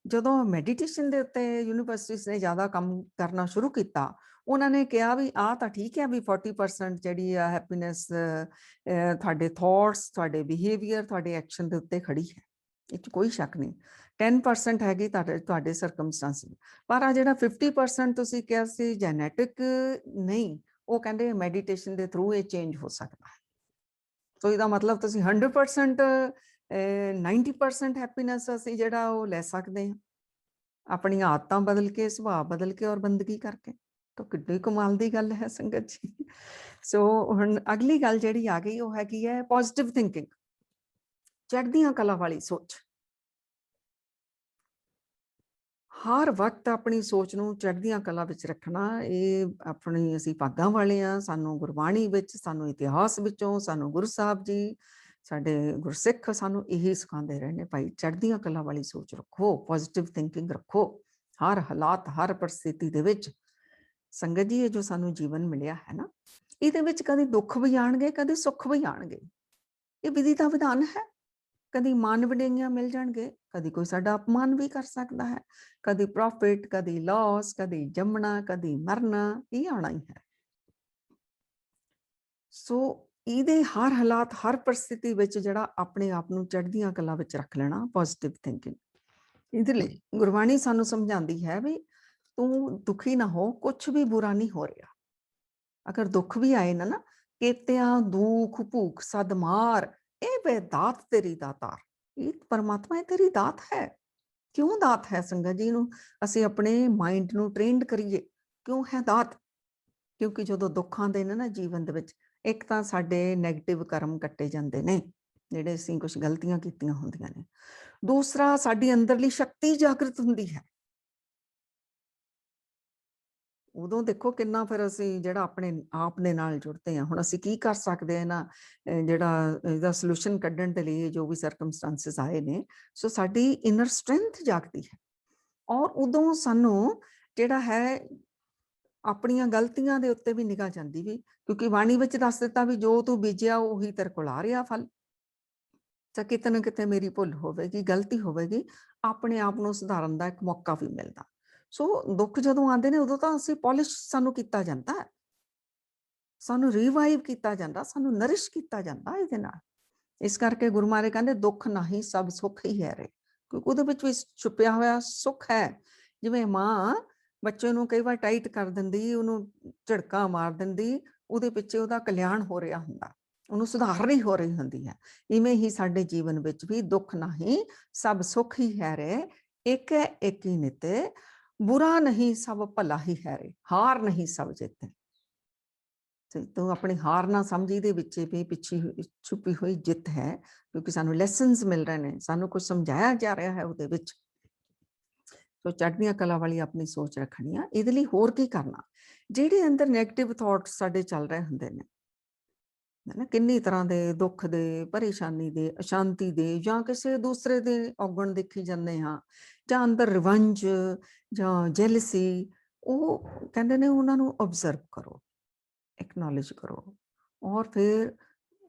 ਜਦੋਂ ਮੈਡੀਟੇਸ਼ਨ ਦੇ ਉੱਤੇ ਯੂਨੀਵਰਸਿਟੀਜ਼ ਨੇ ਜ਼ਿਆਦਾ ਕੰਮ ਕਰਨਾ ਸ਼ੁਰੂ ਕੀਤਾ, ਉਹਨਾਂ ਨੇ ਕਿਹਾ ਵੀ ਆਹ ਤਾਂ ਠੀਕ ਹੈ ਵੀ 40% ਜਿਹੜੀ ਆ ਹੈਪੀਨੈਸ ਤੁਹਾਡੇ ਥਾਟਸ, ਤੁਹਾਡੇ ਬਿਹੇਵੀਅਰ, ਤੁਹਾਡੇ ਐਕਸ਼ਨ ਦੇ ਉੱਤੇ ਖੜੀ ਹੈ, ਇਹ 'ਚ ਕੋਈ ਸ਼ੱਕ ਨਹੀਂ। 10% ਹੈਗੀ ਤੁਹਾਡੇ ਸਰਕਮਸਟੈਂਸ, ਪਰ ਆ ਜਿਹੜਾ 50% ਤੁਸੀਂ ਕਿਹਾ ਸੀ ਜੈਨੇਟਿਕ, ਨਹੀਂ, ਉਹ ਕਹਿੰਦੇ ਮੈਡੀਟੇਸ਼ਨ ਦੇ ਥਰੂ ਇਹ ਚੇਂਜ ਹੋ ਸਕਦਾ ਹੈ। ਸੋ ਇਹਦਾ ਮਤਲਬ ਤੁਸੀਂ 100% 90% ਹੈਪੀਨੈਸ ਅਸੀਂ ਜਿਹੜਾ ਉਹ ਲੈ ਸਕਦੇ ਹਾਂ, ਆਪਣੀਆਂ ਆਦਤਾਂ ਬਦਲ ਕੇ, ਸੁਭਾਅ ਬਦਲ ਕੇ ਔਰ ਬੰਦਗੀ ਕਰਕੇ। ਤਾਂ ਕਿੱਡੀ ਕਮਾਲ ਦੀ ਗੱਲ ਹੈ ਸੰਗਤ ਜੀ। ਸੋ ਹੁਣ ਅਗਲੀ ਗੱਲ ਜਿਹੜੀ ਆ ਗਈ ਉਹ ਹੈਗੀ ਹੈ ਪੋਜ਼ਿਟਿਵ ਥਿੰਕਿੰਗ, ਚੜ੍ਹਦੀਆਂ ਕਲਾ ਵਾਲੀ ਸੋਚ। ਹਰ ਵਕਤ ਆਪਣੀ ਸੋਚ ਨੂੰ ਚੜ੍ਹਦੀਆਂ ਕਲਾ ਵਿੱਚ ਰੱਖਣਾ, ਇਹ ਆਪਣੀ ਅਸੀਂ ਭਾਗਾਂ ਵਾਲੇ ਹਾਂ। ਸਾਨੂੰ ਗੁਰਬਾਣੀ ਵਿੱਚ, ਸਾਨੂੰ ਇਤਿਹਾਸ ਵਿੱਚੋਂ, ਸਾਨੂੰ ਗੁਰੂ ਸਾਹਿਬ ਜੀ, ਸਾਡੇ ਗੁਰਸਿੱਖ ਸਾਨੂੰ ਇਹੀ ਸਿਖਾਉਂਦੇ ਰਹੇ ਨੇ, ਭਾਈ ਚੜ੍ਹਦੀਆਂ ਕਲਾ ਵਾਲੀ ਸੋਚ ਰੱਖੋ, ਪੋਜ਼ਿਟਿਵ ਥਿੰਕਿੰਗ ਰੱਖੋ ਹਰ ਹਾਲਾਤ, ਹਰ ਪਰਿਸਥਿਤੀ ਦੇ ਵਿੱਚ। ਸੰਗਤ ਜੀ, ਇਹ ਜੋ ਸਾਨੂੰ ਜੀਵਨ ਮਿਲਿਆ ਹੈ ਨਾ, ਇਹਦੇ ਵਿੱਚ ਕਦੇ ਦੁੱਖ ਵੀ ਆਉਣਗੇ, ਕਦੇ ਸੁੱਖ ਵੀ ਆਉਣਗੇ। ਇਹ ਵਿਧੀ ਦਾ ਵਿਧਾਨ ਹੈ। ਕਦੀ ਮਾਨ ਵਡਿੰਗੀਆਂ ਮਿਲ ਜਾਣਗੇ, ਕਦੀ ਕੋਈ ਸਾਡਾ ਅਪਮਾਨ ਵੀ ਕਰ ਸਕਦਾ ਹੈ, ਕਦੀ ਪ੍ਰੋਫਿਟ, ਕਦੀ ਲਾਸ, ਕਦੀ ਜੰਮਣਾ, ਕਦੀ ਮਰਨਾ, ਇਹ ਆਉਣਾ ਹੀ ਹੈ। ਸੋ ਇਹਦੇ ਹਰ ਹਾਲਾਤ, ਹਰ ਪਰਿਸਥਿਤੀ ਵਿੱਚ ਜਿਹੜਾ ਆਪਣੇ ਆਪ ਨੂੰ ਚੜ੍ਹਦੀਆਂ ਕਲਾ ਵਿੱਚ ਰੱਖ ਲੈਣਾ, ਪੋਜ਼ਿਟਿਵ ਥਿੰਕਿੰਗ। ਇਹਦੇ ਲਈ ਗੁਰਬਾਣੀ ਸਾਨੂੰ ਸਮਝਾਉਂਦੀ ਹੈ ਵੀ ਤੂੰ ਦੁਖੀ ਨਾ ਹੋ, ਕੁਛ ਵੀ ਬੁਰਾ ਨਹੀਂ ਹੋ ਰਿਹਾ। ਅਗਰ ਦੁੱਖ ਵੀ ਆਏ ਨਾ, ਕੇਤਿਆਂ ਦੁੱਖ ਭੂਖ ਸਦ ਮਾਰ, ਇਹ ਵੇ ਦਾਤ ਤੇਰੀ ਦਾਤਾਰ। ਇਹ ਪਰਮਾਤਮਾ ਇਹ ਤੇਰੀ ਦਾਤ ਹੈ। ਕਿਉਂ ਦਾਤ ਹੈ ਸੰਗਤ ਜੀ? ਨੂੰ ਅਸੀਂ ਆਪਣੇ ਮਾਈਂਡ ਨੂੰ ਟ੍ਰੇਨਡ ਕਰੀਏ। ਕਿਉਂ ਹੈ ਦਾਤ? ਕਿਉਂਕਿ ਜਦੋਂ ਦੁੱਖ ਆਉਂਦੇ ਨੇ ਨਾ ਜੀਵਨ ਦੇ ਵਿੱਚ, ਇੱਕ ਤਾਂ ਸਾਡੇ ਨੈਗੇਟਿਵ ਕਰਮ ਕੱਟੇ ਜਾਂਦੇ ਨੇ, ਜਿਹੜੇ ਅਸੀਂ ਕੁਝ ਗਲਤੀਆਂ ਕੀਤੀਆਂ ਹੁੰਦੀਆਂ ਨੇ। ਦੂਸਰਾ, ਸਾਡੀ ਅੰਦਰਲੀ ਸ਼ਕਤੀ ਜਾਗਰਤ ਹੁੰਦੀ ਹੈ। ਉਦੋਂ ਦੇਖੋ ਕਿੰਨਾ ਫਿਰ ਅਸੀਂ ਜਿਹੜਾ ਆਪਣੇ ਆਪ ਦੇ ਨਾਲ ਜੁੜਦੇ ਹਾਂ। ਹੁਣ ਅਸੀਂ ਕੀ ਕਰ ਸਕਦੇ ਹਾਂ ਨਾ, ਜਿਹੜਾ ਇਹਦਾ ਸੋਲੂਸ਼ਨ ਕੱਢਣ ਦੇ ਲਈ ਜੋ ਵੀ ਸਰਕਮਸਟੈਂਸਸ ਆਏ ਨੇ, ਸੋ ਸਾਡੀ ਇਨਰ ਸਟਰੈਂਥ ਜਾਗਦੀ ਹੈ। ਔਰ ਉਦੋਂ ਸਾਨੂੰ ਜਿਹੜਾ ਹੈ ਆਪਣੀਆਂ ਗਲਤੀਆਂ ਦੇ ਉੱਤੇ ਵੀ ਨਿਗਾਹ ਜਾਂਦੀ ਵੀ, ਕਿਉਂਕਿ ਬਾਣੀ ਵਿੱਚ ਦੱਸ ਦਿੱਤਾ ਵੀ ਜੋ ਤੂੰ ਬੀਜਿਆ ਉਹੀ ਤੇਰੇ ਕੋਲ ਆ ਰਿਹਾ ਫਲ। ਤਾਂ ਕਿਤੇ ਨਾ ਕਿਤੇ ਮੇਰੀ ਭੁੱਲ ਹੋਵੇਗੀ, ਗਲਤੀ ਹੋਵੇਗੀ, ਆਪਣੇ ਆਪ ਨੂੰ ਸੁਧਾਰਨ ਦਾ ਇੱਕ ਮੌਕਾ ਵੀ ਮਿਲਦਾ। ਸੋ ਦੁੱਖ ਜਦੋਂ ਆਉਂਦੇ ਨੇ ਉਦੋਂ ਤਾਂ ਅਸੀਂ ਪੋਲਿਸ਼ ਸਾਨੂੰ ਕੀਤਾ ਜਾਂਦਾ, ਸਾਨੂੰ ਰੀਵਾਈਵ ਕੀਤਾ ਜਾਂਦਾ, ਸਾਨੂੰ ਨਰਿਸ਼ ਕੀਤਾ ਜਾਂਦਾ ਇਹਦੇ ਨਾਲ। ਇਸ ਕਰਕੇ ਗੁਰੂ ਮਹਾਰਾਜ ਕਹਿੰਦੇ ਦੁੱਖ ਨਹੀਂ ਸਭ ਸੁੱਖ ਹੀ ਹੈ ਰੇ, ਕਿਉਂਕਿ ਉਹਦੇ ਵਿੱਚ ਵੀ ਛੁਪਿਆ ਹੋਇਆ ਸੁੱਖ ਹੈ। ਜਿਵੇਂ ਮਾਂ ਬੱਚੇ ਨੂੰ ਕਈ ਵਾਰ ਟਾਈਟ ਕਰ ਦਿੰਦੀ, ਉਹਨੂੰ ਝੜਕਾ ਮਾਰ ਦਿੰਦੀ, ਉਹਦੇ ਪਿੱਛੇ ਉਹਦਾ ਕਲਿਆਣ ਹੋ ਰਿਹਾ ਹੁੰਦਾ, ਉਹਨੂੰ ਸੁਧਾਰਨੀ ਹੋ ਰਹੀ ਹੁੰਦੀ ਹੈ। ਇਵੇਂ ਹੀ ਸਾਡੇ ਜੀਵਨ ਵਿੱਚ ਵੀ ਦੁੱਖ ਨਹੀਂ ਸਭ ਸੁੱਖ ਹੀ ਹੈ ਰੇ, ਇੱਕ ਹੈ ਇੱਕ ਹੀ ਨਿਤੇ, ਬੁਰਾ ਨਹੀਂ ਸਭ ਭਲਾ ਹੀ ਹੈ ਰੇ, ਹਾਰ ਨਹੀਂ ਸਭ ਜਿੱਤ। ਤੂੰ ਆਪਣੀ ਹਾਰ ਨਾ ਸਮਝੀ, ਦੇ ਵਿੱਚ ਵੀ ਪਿੱਛੇ ਛੁਪੀ ਹੋਈ ਜਿੱਤ ਹੈ, ਕਿਉਂਕਿ ਸਾਨੂੰ ਲੈਸਨਸ ਮਿਲ ਰਹੇ ਨੇ, ਸਾਨੂੰ ਕੁਝ ਸਮਝਾਇਆ ਜਾ ਰਿਹਾ ਹੈ ਉਹਦੇ ਵਿੱਚ। ਸੋ ਚੜ੍ਹਦੀਆਂ ਕਲਾ ਵਾਲੀ ਆਪਣੀ ਸੋਚ ਰੱਖਣੀ ਆ। ਇਹਦੇ ਲਈ ਹੋਰ ਕੀ ਕਰਨਾ? ਜਿਹੜੇ ਅੰਦਰ ਨੈਗੇਟਿਵ ਥਾਟਸ ਸਾਡੇ ਚੱਲ ਰਹੇ ਹੁੰਦੇ ਨੇ ਨਾ, ਕਿੰਨੀ ਤਰ੍ਹਾਂ ਦੇ ਦੁੱਖ ਦੇ, ਪਰੇਸ਼ਾਨੀ ਦੇ, ਅਸ਼ਾਂਤੀ ਦੇ, ਜਾਂ ਕਿਸੇ ਦੂਸਰੇ ਦੇ ਔਗਣ ਦੇਖੀ ਜਾਂਦੇ ਹਾਂ, ਜਾਂ ਅੰਦਰ ਰਿਵੰਜ ਜਾਂ ਜੈਲਸੀ, ਉਹ ਕਹਿੰਦੇ ਨੇ ਉਹਨਾਂ ਨੂੰ ਓਬਜ਼ਰਵ ਕਰੋ, एक्नॉलेज करो, और फिर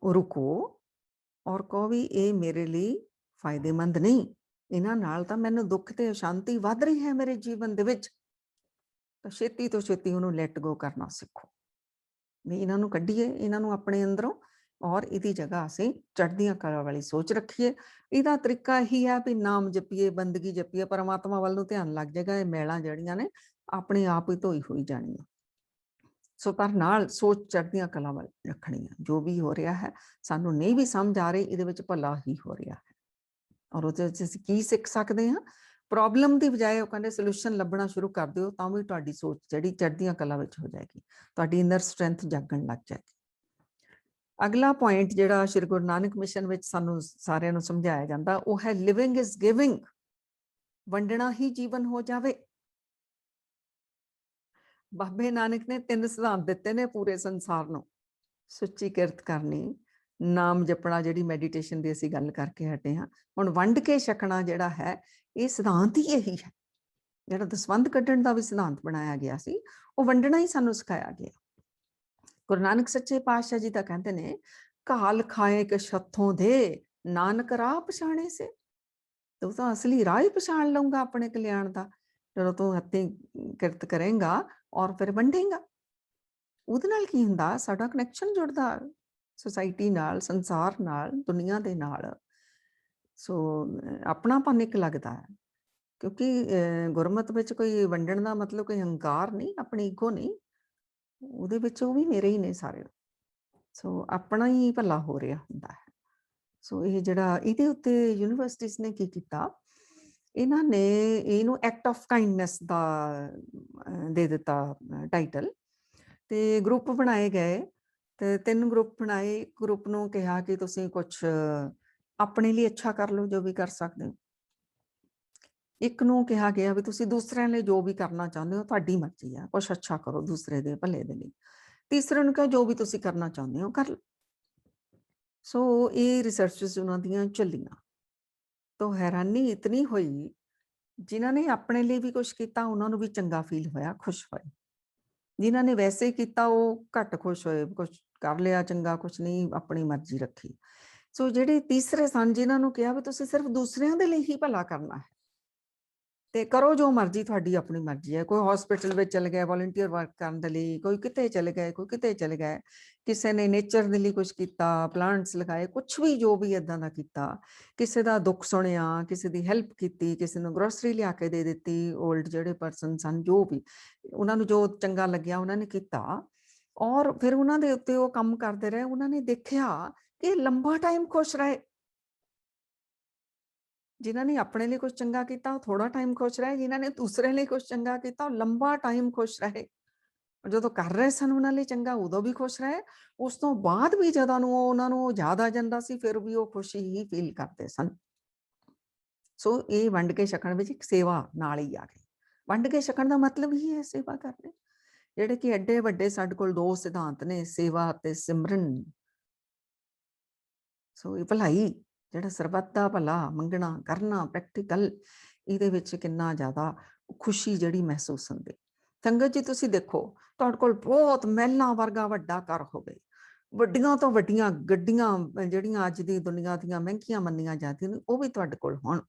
रुको और कहो भी ये मेरे लिए फायदेमंद नहीं, इन्हां नाल तां मैनूं दुख ते अशांति वध रही है मेरे जीवन दे विच। तां छेती तो छेती उहनूं लैट गो करना सीखो भी इन्हां नूं कढीए, इन्हां नूं अपने अंदरों, और इहदी जगह असीं चढ़दियां कला वाली सोच रखीए। इहदा तरीका यही है भी नाम जपीए, बंदगी जपीए, परमात्मा वल नूं ध्यान लग जाएगा, ये मैलां जिहड़ियां ने अपने आप ही धोई होई जाणीआं। सो पर नाल सोच चढ़दियां कला वाल रखनी है। जो भी हो रहा है सानू नहीं भी समझ आ रही, इहदे विच भला ही हो रहा है, और उहदे विच असीं की सीख सकते हैं? प्रॉब्लम की बजाय वो कहते सोल्यूशन लभना शुरू कर दो, तां भी तुहाडी सोच जिहड़ी चढ़दियां कला विच हो जाएगी, तुहाडी इनर स्ट्रेंथ जागण लग जाएगी। अगला पॉइंट जिहड़ा श्री गुरु नानक मिशन विच सानू सारिआं नूं समझाया जांदा, वो है लिविंग इज गिविंग, वंडना ही जीवन हो जावे। बाबे नानक ने 3 सिद्धांत दिते ने पूरे संसार नूं, सुच्ची किरत करनी, नाम जपना, जिहड़ी मैਡੀਟੇਸ਼ਨ ਦੀ ਅਸੀਂ ਗੱਲ ਕਰਕੇ हटे हाँ, हुण वंड के छकना जिहड़ा है ये सिद्धांत ही यही है। जिहड़ा दसवंध कड्ढण दा भी सिद्धांत बनाया गया सी, वो वंडना ही सानू सिखाया गया। गुरु नानक सच्चे पातशाह जी तां कहंदे ने, घाल खाए कि छत्थों दे, नानक राह पछाणे से। तू तां असली राह ही पछाण लऊंगा अपने कल्याण दा, ਜਦੋਂ ਤੂੰ ਹੱਥੀਂ ਕਿਰਤ ਕਰੇਂਗਾ ਔਰ ਫਿਰ ਵੰਡੇਂਗਾ। ਉਹਦੇ ਨਾਲ ਕੀ ਹੁੰਦਾ? ਸਾਡਾ ਕਨੈਕਸ਼ਨ ਜੁੜਦਾ ਸੁਸਾਇਟੀ ਨਾਲ, ਸੰਸਾਰ ਨਾਲ, ਦੁਨੀਆ ਦੇ ਨਾਲ। ਸੋ ਆਪਣਾਪਨ ਇੱਕ ਲੱਗਦਾ ਹੈ, ਕਿਉਂਕਿ ਗੁਰਮਤ ਵਿੱਚ ਕੋਈ ਵੰਡਣ ਦਾ ਮਤਲਬ ਕੋਈ ਹੰਕਾਰ ਨਹੀਂ, ਆਪਣੀ ਈਗੋ ਨਹੀਂ, ਉਹਦੇ ਵਿੱਚ ਉਹ ਵੀ ਮੇਰੇ ਹੀ ਨੇ ਸਾਰੇ। ਸੋ ਆਪਣਾ ਹੀ ਭਲਾ ਹੋ ਰਿਹਾ ਹੁੰਦਾ ਹੈ। ਸੋ ਇਹ ਜਿਹੜਾ ਇਹਦੇ ਉੱਤੇ ਯੂਨੀਵਰਸਿਟੀਜ਼ ਨੇ ਕੀ ਕੀਤਾ, ਇਹਨਾਂ ਨੇ ਇਹਨੂੰ ਐਕਟ ਆਫ ਕਾਈਂਡਨੈਸ ਦਾ ਦੇ ਦਿੱਤਾ ਟਾਈਟਲ, ਤੇ ਗਰੁੱਪ ਬਣਾਏ ਗਏ, ਤੇ 3 ਗਰੁੱਪ ਬਣਾਏ। ਇੱਕ ਗਰੁੱਪ ਨੂੰ ਕਿਹਾ ਕਿ ਤੁਸੀਂ ਕੁਛ ਆਪਣੇ ਲਈ ਅੱਛਾ ਕਰ ਲਓ, ਜੋ ਵੀ ਕਰ ਸਕਦੇ ਹੋ। ਇੱਕ ਨੂੰ ਕਿਹਾ ਗਿਆ ਵੀ ਤੁਸੀਂ ਦੂਸਰਿਆਂ ਲਈ ਜੋ ਵੀ ਕਰਨਾ ਚਾਹੁੰਦੇ ਹੋ ਤੁਹਾਡੀ ਮਰਜ਼ੀ ਆ, ਕੁਛ ਅੱਛਾ ਕਰੋ ਦੂਸਰੇ ਦੇ ਭਲੇ ਦੇ ਲਈ। ਤੀਸਰੇ ਨੂੰ ਕਿਹਾ ਜੋ ਵੀ ਤੁਸੀਂ ਕਰਨਾ ਚਾਹੁੰਦੇ ਹੋ ਕਰ ਲਓ। ਸੋ ਇਹ ਰਿਸਰਚਸ ਉਹਨਾਂ ਦੀਆਂ ਚੱਲੀਆਂ, ਤਾਂ ਹੈਰਾਨੀ ਇਤਨੀ ਹੋਈ, ਜਿਨ੍ਹਾਂ ਨੇ ਆਪਣੇ ਲਈ ਵੀ ਕੁਛ ਕੀਤਾ ਉਹਨਾਂ ਨੂੰ ਵੀ ਚੰਗਾ ਫੀਲ ਹੋਇਆ, ਖੁਸ਼ ਹੋਏ। ਜਿਨ੍ਹਾਂ ਨੇ ਵੈਸੇ ਕੀਤਾ ਉਹ ਘੱਟ ਖੁਸ਼ ਹੋਏ, ਕੁਛ ਕਰ ਲਿਆ ਚੰਗਾ, ਕੁਛ ਨਹੀਂ, ਆਪਣੀ ਮਰਜ਼ੀ ਰੱਖੀ। ਸੋ ਜਿਹੜੇ ਤੀਸਰੇ ਸਨ, ਜਿਨ੍ਹਾਂ ਨੂੰ ਕਿਹਾ ਵੀ ਤੁਸੀਂ ਸਿਰਫ ਦੂਸਰਿਆਂ ਦੇ ਲਈ ਹੀ ਭਲਾ ਕਰਨਾ ਹੈ ਤੇ ਕਰੋ ਜੋ ਮਰਜ਼ੀ, ਤੁਹਾਡੀ ਆਪਣੀ ਮਰਜ਼ੀ ਹੈ। ਕੋਈ ਹਸਪੀਟਲ ਵਿੱਚ ਚਲੇ ਗਏ ਵॉलंटियर ਵਰਕ ਕਰਨ ਦੇ ਲਈ, ਕੋਈ ਕਿਤੇ ਚਲੇ ਗਏ, ਕੋਈ ਕਿਤੇ ਚਲੇ ਗਏ, ਕਿਸੇ ਨੇ ਨੇਚਰ ਦੇ ਲਈ ਕੁਛ ਕੀਤਾ, ਪਲਾਂਟਸ ਲਗਾਏ, ਕੁਛ ਵੀ ਜੋ ਵੀ ਇੱਦਾਂ ਦਾ ਕੀਤਾ, ਕਿਸੇ ਦਾ ਦੁੱਖ ਸੁਣਿਆ, ਕਿਸੇ ਦੀ ਹੈਲਪ ਕੀਤੀ, ਕਿਸੇ ਨੂੰ ਗਰੋਸਰੀ ਲਿਆ ਕੇ ਦੇ ਦਿੱਤੀ, ਓਲਡ ਜਿਹੜੇ ਪਰਸਨ ਸਨ, ਜੋ ਵੀ ਉਹਨਾਂ ਨੂੰ ਜੋ ਚੰਗਾ ਲੱਗਿਆ ਉਹਨਾਂ ਨੇ ਕੀਤਾ। ਔਰ ਫਿਰ ਉਹਨਾਂ ਦੇ ਉੱਤੇ ਉਹ ਕੰਮ ਕਰਦੇ ਰਹੇ, ਉਹਨਾਂ ਨੇ ਦੇਖਿਆ ਕਿ ਲੰਬਾ ਟਾਈਮ ਖੁਸ਼ ਰਹੇ। ਜਿਨ੍ਹਾਂ ਨੇ ਆਪਣੇ ਲਈ ਕੁਝ ਚੰਗਾ ਕੀਤਾ ਉਹ ਥੋੜਾ ਟਾਈਮ ਖੁਸ਼ ਰਹੇ, ਜਿਨ੍ਹਾਂ ਨੇ ਦੂਸਰੇ ਲਈ ਕੁਝ ਚੰਗਾ ਕੀਤਾ ਉਹ ਲੰਬਾ ਟਾਈਮ ਖੁਸ਼ ਰਹੇ। ਜਦੋਂ ਕਰ ਰਹੇ ਸਨ ਉਹਨਾਂ ਲਈ ਚੰਗਾ ਉਦੋਂ ਵੀ ਖੁਸ਼ ਰਹੇ, ਉਸ ਤੋਂ ਬਾਅਦ ਵੀ ਜਦੋਂ ਉਹਨਾਂ ਨੂੰ ਯਾਦ ਆ ਜਾਂਦਾ ਸੀ ਫਿਰ ਵੀ ਉਹ ਖੁਸ਼ੀ ਹੀ ਫੀਲ ਕਰਦੇ ਸਨ। ਸੋ ਇਹ ਵੰਡ ਕੇ ਛਕਣ ਵਿੱਚ ਇੱਕ ਸੇਵਾ ਨਾਲ ਹੀ ਆ ਗਈ। ਵੰਡ ਕੇ ਛਕਣ ਦਾ ਮਤਲਬ ਹੀ ਹੈ ਸੇਵਾ ਕਰਨੀ, ਜਿਹੜੇ ਕਿ ਐਡੇ ਵੱਡੇ ਸਾਡੇ ਕੋਲ ਦੋ ਸਿਧਾਂਤ ਨੇ, ਸੇਵਾ ਅਤੇ ਸਿਮਰਨ। ਸੋ ਇਹ ਭਲਾਈ, ਜਿਹੜਾ ਸਰਬੱਤ ਦਾ ਭਲਾ ਮੰਗਣਾ ਕਰਨਾ ਪ੍ਰੈਕਟੀਕਲ, ਇਹਦੇ ਵਿੱਚ ਕਿੰਨਾ ਜ਼ਿਆਦਾ ਖੁਸ਼ੀ ਜਿਹੜੀ ਮਹਿਸੂਸ ਹੁੰਦੀ। ਸੰਗਤ ਜੀ ਤੁਸੀਂ ਦੇਖੋ, ਤੁਹਾਡੇ ਕੋਲ ਬਹੁਤ ਮਹਿਲਾਂ ਵਰਗਾ ਵੱਡਾ ਘਰ ਹੋਵੇ, ਵੱਡੀਆਂ ਤੋਂ ਵੱਡੀਆਂ ਗੱਡੀਆਂ ਜਿਹੜੀਆਂ ਅੱਜ ਦੀ ਦੁਨੀਆ ਦੀਆਂ ਮਹਿੰਗੀਆਂ ਮੰਨੀਆਂ ਜਾਂਦੀਆਂ ਨੇ ਉਹ ਵੀ ਤੁਹਾਡੇ ਕੋਲ ਹੋਣ,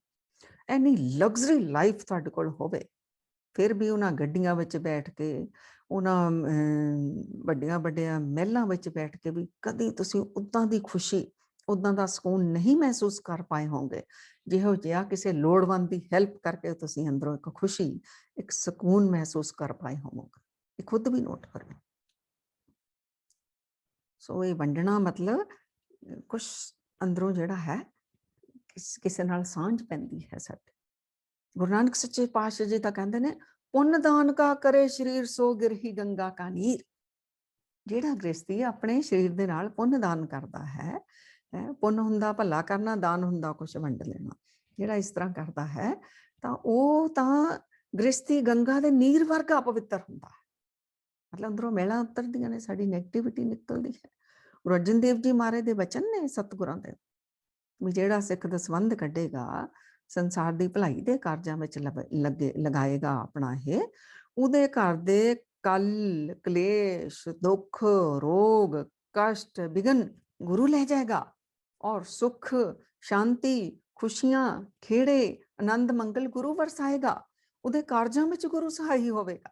ਐਨੀ ਲਗਜ਼ਰੀ ਲਾਈਫ ਤੁਹਾਡੇ ਕੋਲ ਹੋਵੇ, ਫਿਰ ਵੀ ਉਹਨਾਂ ਗੱਡੀਆਂ ਵਿੱਚ ਬੈਠ ਕੇ, ਉਹਨਾਂ ਵੱਡੀਆਂ ਵੱਡੀਆਂ ਮਹਿਲਾਂ ਵਿੱਚ ਬੈਠ ਕੇ ਵੀ ਕਦੀ ਤੁਸੀਂ ਉੱਦਾਂ ਦੀ ਖੁਸ਼ੀ, ਉੱਦਾਂ ਦਾ ਸਕੂਨ ਨਹੀਂ ਮਹਿਸੂਸ ਕਰ ਪਾਏ ਹੋਣਗੇ ਜਿਹੋ ਜਿਹਾ ਕਿਸੇ ਲੋੜਵੰਦ ਦੀ ਹੈਲਪ ਕਰਕੇ ਤੁਸੀਂ ਅੰਦਰੋਂ ਇੱਕ ਖੁਸ਼ੀ, ਇੱਕ ਸਕੂਨ ਮਹਿਸੂਸ ਕਰ ਪਾਏ ਹੋਵੋਗੇ। ਇਹ ਖੁਦ ਵੀ ਨੋਟ ਕਰੋ। ਸੋ ਇਹ ਵੰਡਣਾ ਮਤਲਬ ਕੁਛ ਅੰਦਰੋਂ ਜਿਹੜਾ ਹੈ ਕਿਸੇ ਨਾਲ ਸਾਂਝ ਪੈਂਦੀ ਹੈ ਸਾਡੇ। ਗੁਰੂ ਨਾਨਕ ਸੱਚੇ ਪਾਤਸ਼ਾਹ ਜੀ ਤਾਂ ਕਹਿੰਦੇ ਨੇ, ਪੁੰਨ ਦਾਨ ਕਾ ਕਰੇ ਸਰੀਰ ਸੋ ਗਿਰਹੀ ਗੰਗਾ ਕਾ ਨੀਰ। ਜਿਹੜਾ ਗ੍ਰਸਤੀ ਆਪਣੇ ਸਰੀਰ ਦੇ ਨਾਲ ਪੁੰਨ ਦਾਨ ਕਰਦਾ ਹੈ, ਪੁੰਨ ਹੁੰਦਾ ਭਲਾ ਕਰਨਾ, ਦਾਨ ਹੁੰਦਾ ਕੁਛ ਵੰਡ ਲੈਣਾ, ਜਿਹੜਾ ਇਸ ਤਰ੍ਹਾਂ ਕਰਦਾ ਹੈ ਤਾਂ ਉਹ ਤਾਂ ਗ੍ਰਸਤੀ ਗੰਗਾ ਦੇ ਨੀਰ ਵਰਗਾ ਪਵਿੱਤਰ ਹੁੰਦਾ ਹੈ। ਮਤਲਬ ਅੰਦਰੋਂ ਮੈਲਾਂ ਉਤਰਦੀਆਂ ਨੇ, ਸਾਡੀ ਨੈਗੇਟਿਵਿਟੀ ਨਿਕਲਦੀ ਹੈ। ਗੁਰੂ ਅਰਜਨ ਦੇਵ ਜੀ ਮਹਾਰਾਜ ਦੇ ਵਚਨ ਨੇ ਸਤਿਗੁਰਾਂ ਦੇ, ਵੀ ਜਿਹੜਾ ਸਿੱਖ ਦਸਵੰਧ ਕੱਢੇਗਾ, ਸੰਸਾਰ ਦੀ ਭਲਾਈ ਦੇ ਕਾਰਜਾਂ ਵਿੱਚ ਲਗਾਏਗਾ ਆਪਣਾ ਇਹ, ਉਹਦੇ ਘਰ ਦੇ ਕਲ ਕਲੇਸ਼ ਦੁੱਖ ਰੋਗ ਕਸ਼ਟ ਵਿਘਨ ਗੁਰੂ ਲੈ ਜਾਏਗਾ, ਔਰ ਸੁਖ ਸ਼ਾਂਤੀ ਖੁਸ਼ੀਆਂ ਖੇੜੇ ਆਨੰਦ ਮੰਗਲ ਗੁਰੂ ਵਰਸਾਏਗਾ, ਉਹਦੇ ਕਾਰਜਾਂ ਵਿੱਚ ਗੁਰੂ ਸਹਾਈ ਹੋਵੇਗਾ।